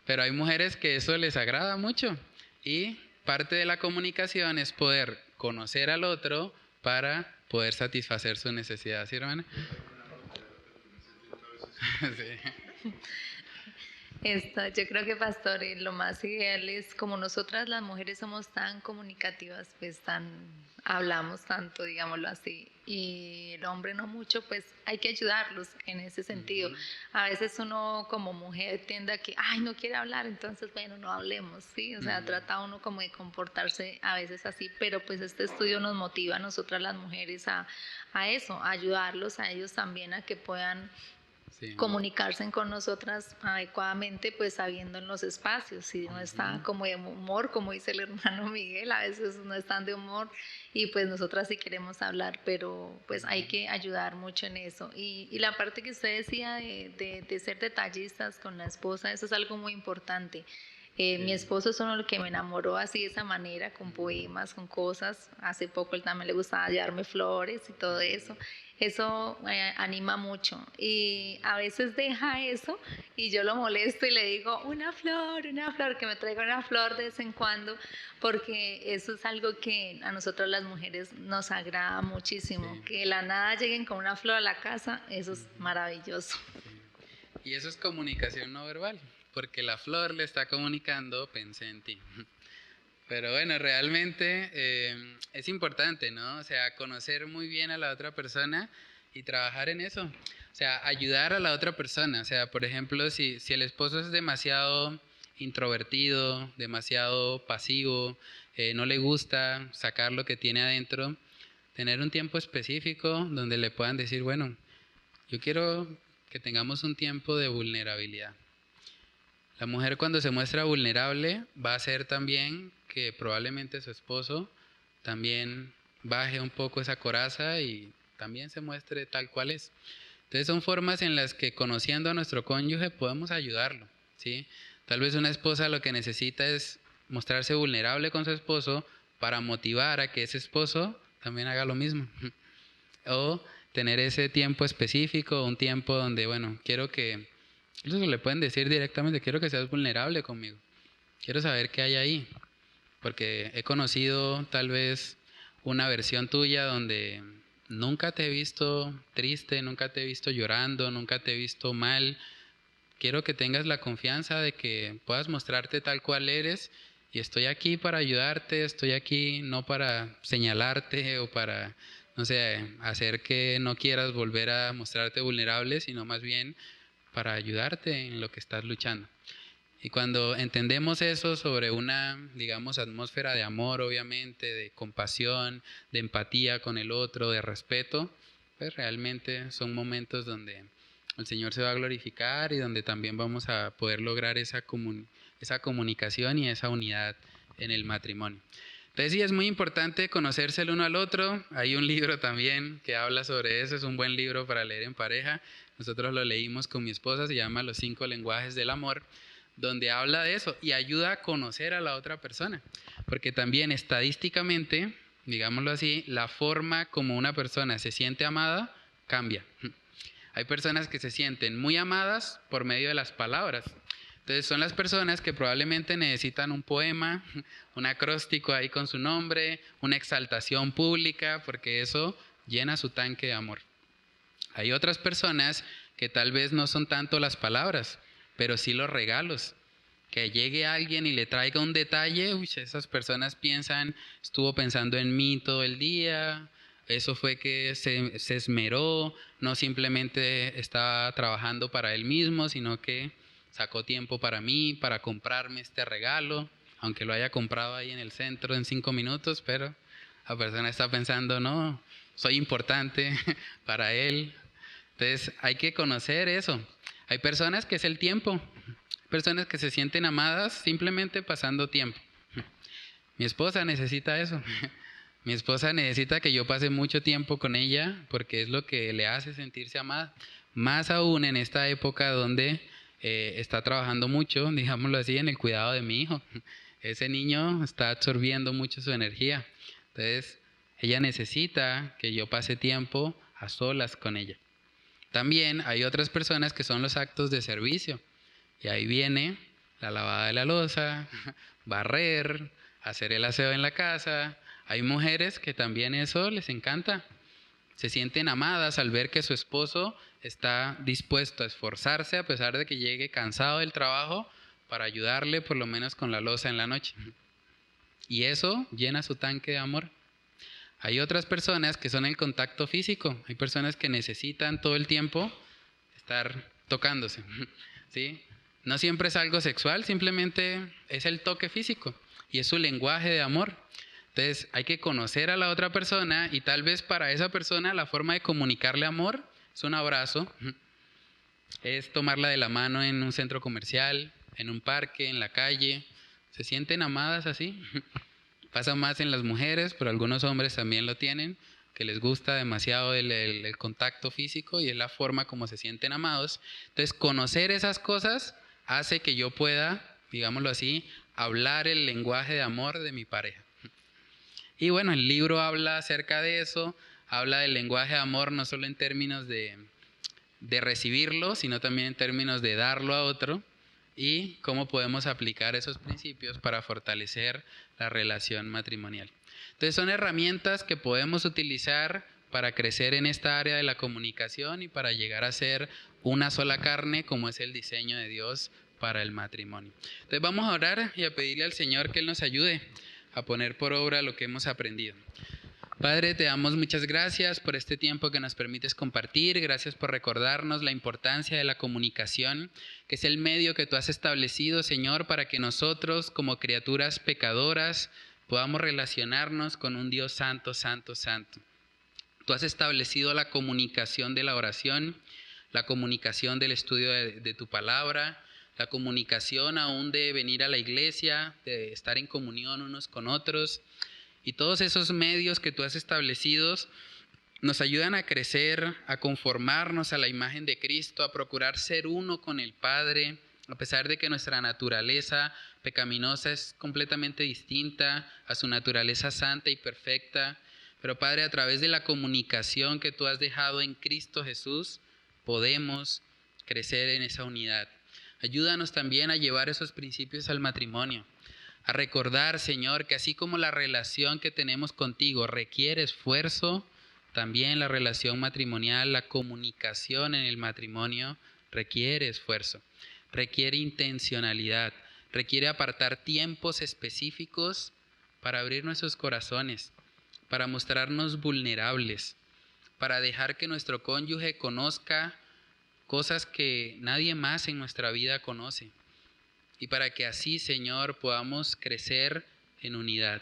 [SPEAKER 1] Pero hay mujeres que eso les agrada mucho. Y parte de la comunicación es poder conocer al otro para poder satisfacer su necesidad, ¿sí, hermana? Sí.
[SPEAKER 4] Yo creo que, pastor, lo más ideal es como nosotras las mujeres somos tan comunicativas, pues hablamos tanto, digámoslo así, y el hombre no mucho, pues hay que ayudarlos en ese sentido. A veces uno como mujer tiende a que, ay, no quiere hablar, entonces bueno, no hablemos, ¿sí? O sea, trata uno como de comportarse a veces así, pero pues este estudio nos motiva a nosotras las mujeres a eso, a ayudarlos a ellos también a que puedan
[SPEAKER 1] Sí.
[SPEAKER 4] comunicarse con nosotras adecuadamente, pues sabiendo en los espacios, si no está como de humor, como dice el hermano Miguel, a veces no están de humor y pues nosotras sí queremos hablar, pero pues hay que ayudar mucho en eso. Y la parte que usted decía de ser detallistas con la esposa, eso es algo muy importante. Mi esposo es uno el que me enamoró así de esa manera, con poemas, con cosas. Hace poco él también le gustaba llevarme flores y todo eso. Eso anima mucho. Y a veces deja eso y yo lo molesto y le digo, una flor, que me traiga una flor de vez en cuando, porque eso es algo que a nosotros las mujeres nos agrada muchísimo.
[SPEAKER 1] Sí.
[SPEAKER 4] Que de la nada lleguen con una flor a la casa, eso es maravilloso.
[SPEAKER 1] Y eso es comunicación no verbal, porque la flor le está comunicando, pensé en ti. Pero bueno, realmente es importante, ¿no? O sea, conocer muy bien a la otra persona y trabajar en eso. O sea, ayudar a la otra persona. O sea, por ejemplo, si el esposo es demasiado introvertido, demasiado pasivo, no le gusta sacar lo que tiene adentro, tener un tiempo específico donde le puedan decir, bueno, yo quiero que tengamos un tiempo de vulnerabilidad. La mujer cuando se muestra vulnerable va a hacer también que probablemente su esposo también baje un poco esa coraza y también se muestre tal cual es. Entonces son formas en las que conociendo a nuestro cónyuge podemos ayudarlo, ¿sí? Tal vez una esposa lo que necesita es mostrarse vulnerable con su esposo para motivar a que ese esposo también haga lo mismo. O tener ese tiempo específico, un tiempo donde, bueno, quiero que, incluso le pueden decir directamente, quiero que seas vulnerable conmigo. Quiero saber qué hay ahí. Porque he conocido tal vez una versión tuya donde nunca te he visto triste, nunca te he visto llorando, nunca te he visto mal. Quiero que tengas la confianza de que puedas mostrarte tal cual eres y estoy aquí para ayudarte, estoy aquí no para señalarte o para, no sé, hacer que no quieras volver a mostrarte vulnerable, sino más bien para ayudarte en lo que estás luchando. Y cuando entendemos eso sobre una, digamos, atmósfera de amor, obviamente, de compasión, de empatía con el otro, de respeto, pues realmente son momentos donde el Señor se va a glorificar y donde también vamos a poder lograr esa comunicación y esa unidad en el matrimonio. Entonces sí, es muy importante conocerse el uno al otro. Hay un libro también que habla sobre eso, es un buen libro para leer en pareja. Nosotros lo leímos con mi esposa, se llama Los 5 lenguajes del amor, donde habla de eso y ayuda a conocer a la otra persona, porque también estadísticamente, digámoslo así, la forma como una persona se siente amada cambia. Hay personas que se sienten muy amadas por medio de las palabras. Entonces son las personas que probablemente necesitan un poema, un acróstico ahí con su nombre, una exaltación pública, porque eso llena su tanque de amor. Hay otras personas que tal vez no son tanto las palabras, pero sí los regalos. Que llegue alguien y le traiga un detalle, esas personas piensan, estuvo pensando en mí todo el día, eso fue que se esmeró, no simplemente estaba trabajando para él mismo, sino que sacó tiempo para mí, para comprarme este regalo, aunque lo haya comprado ahí en el centro en 5 minutos, pero la persona está pensando, no, soy importante para él. Entonces hay que conocer eso. Hay personas que es el tiempo, personas que se sienten amadas simplemente pasando tiempo. Mi esposa necesita eso. Mi esposa necesita que yo pase mucho tiempo con ella porque es lo que le hace sentirse amada. Más aún en esta época donde está trabajando mucho, digámoslo así, en el cuidado de mi hijo. Ese niño está absorbiendo mucho su energía. Entonces, ella necesita que yo pase tiempo a solas con ella. También hay otras personas que son los actos de servicio. Y ahí viene la lavada de la loza, barrer, hacer el aseo en la casa. Hay mujeres que también eso les encanta. Se sienten amadas al ver que su esposo está dispuesto a esforzarse a pesar de que llegue cansado del trabajo para ayudarle por lo menos con la loza en la noche. Y eso llena su tanque de amor. Hay otras personas que son el contacto físico. Hay personas que necesitan todo el tiempo estar tocándose, ¿sí? No siempre es algo sexual, simplemente es el toque físico y es su lenguaje de amor. Entonces hay que conocer a la otra persona y tal vez para esa persona la forma de comunicarle amor es un abrazo, es tomarla de la mano en un centro comercial, en un parque, en la calle. ¿Se sienten amadas así? Pasa más en las mujeres, pero algunos hombres también lo tienen, que les gusta demasiado el contacto físico y es la forma como se sienten amados. Entonces, conocer esas cosas hace que yo pueda, digámoslo así, hablar el lenguaje de amor de mi pareja. Y bueno, el libro habla acerca de eso, habla del lenguaje de amor no solo en términos de recibirlo, sino también en términos de darlo a otro y cómo podemos aplicar esos principios para fortalecer la relación matrimonial. Entonces son herramientas que podemos utilizar para crecer en esta área de la comunicación y para llegar a ser una sola carne, como es el diseño de Dios para el matrimonio. Entonces vamos a orar y a pedirle al Señor que Él nos ayude a poner por obra lo que hemos aprendido. Padre, te damos muchas gracias por este tiempo que nos permites compartir. Gracias por recordarnos la importancia de la comunicación, que es el medio que tú has establecido, Señor, para que nosotros, como criaturas pecadoras, podamos relacionarnos con un Dios santo, santo, santo. Tú has establecido la comunicación de la oración, la comunicación del estudio de tu palabra, la comunicación aún de venir a la iglesia, de estar en comunión unos con otros. Y todos esos medios que tú has establecido nos ayudan a crecer, a conformarnos a la imagen de Cristo, a procurar ser uno con el Padre, a pesar de que nuestra naturaleza pecaminosa es completamente distinta a su naturaleza santa y perfecta. Pero Padre, a través de la comunicación que tú has dejado en Cristo Jesús, podemos crecer en esa unidad. Ayúdanos también a llevar esos principios al matrimonio. A recordar, Señor, que así como la relación que tenemos contigo requiere esfuerzo, también la relación matrimonial, la comunicación en el matrimonio requiere esfuerzo, requiere intencionalidad, requiere apartar tiempos específicos para abrir nuestros corazones, para mostrarnos vulnerables, para dejar que nuestro cónyuge conozca cosas que nadie más en nuestra vida conoce. Y para que así, Señor, podamos crecer en unidad,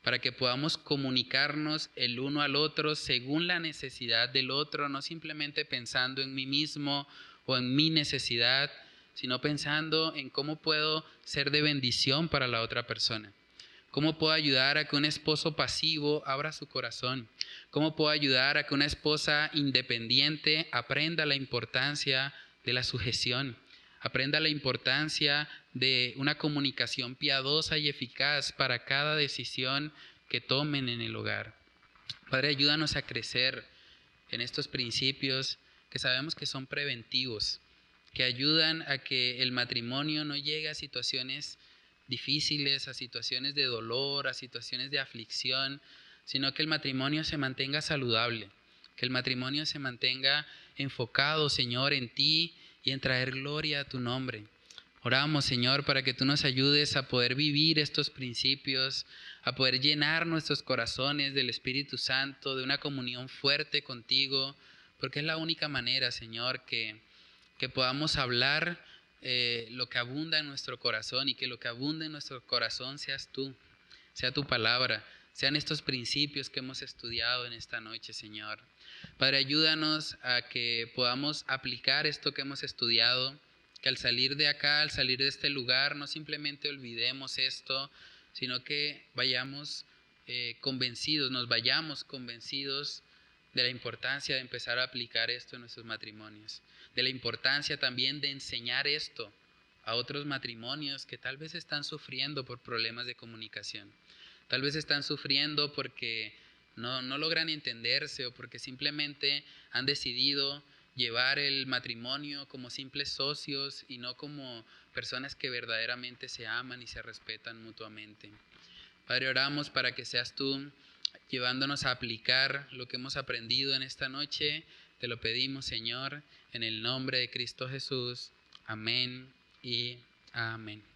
[SPEAKER 1] para que podamos comunicarnos el uno al otro según la necesidad del otro, no simplemente pensando en mí mismo o en mi necesidad, sino pensando en cómo puedo ser de bendición para la otra persona. ¿Cómo puedo ayudar a que un esposo pasivo abra su corazón? ¿Cómo puedo ayudar a que una esposa independiente aprenda la importancia de la sujeción? Aprenda la importancia de una comunicación piadosa y eficaz para cada decisión que tomen en el hogar. Padre, ayúdanos a crecer en estos principios que sabemos que son preventivos, que ayudan a que el matrimonio no llegue a situaciones difíciles, a situaciones de dolor, a situaciones de aflicción, sino que el matrimonio se mantenga saludable, que el matrimonio se mantenga enfocado, Señor, en ti y en traer gloria a tu nombre. Oramos, Señor, para que tú nos ayudes a poder vivir estos principios, a poder llenar nuestros corazones del Espíritu Santo, de una comunión fuerte contigo, porque es la única manera, Señor, que podamos hablar lo que abunda en nuestro corazón y que lo que abunda en nuestro corazón seas tú, sea tu palabra, sean estos principios que hemos estudiado en esta noche, Señor. Padre, ayúdanos a que podamos aplicar esto que hemos estudiado, que al salir de acá, al salir de este lugar, no simplemente olvidemos esto, sino que vayamos nos vayamos convencidos de la importancia de empezar a aplicar esto en nuestros matrimonios, de la importancia también de enseñar esto a otros matrimonios que tal vez están sufriendo por problemas de comunicación, tal vez están sufriendo porque no logran entenderse o porque simplemente han decidido llevar el matrimonio como simples socios y no como personas que verdaderamente se aman y se respetan mutuamente. Padre, oramos para que seas tú llevándonos a aplicar lo que hemos aprendido en esta noche. Te lo pedimos, Señor, en el nombre de Cristo Jesús. Amén y amén.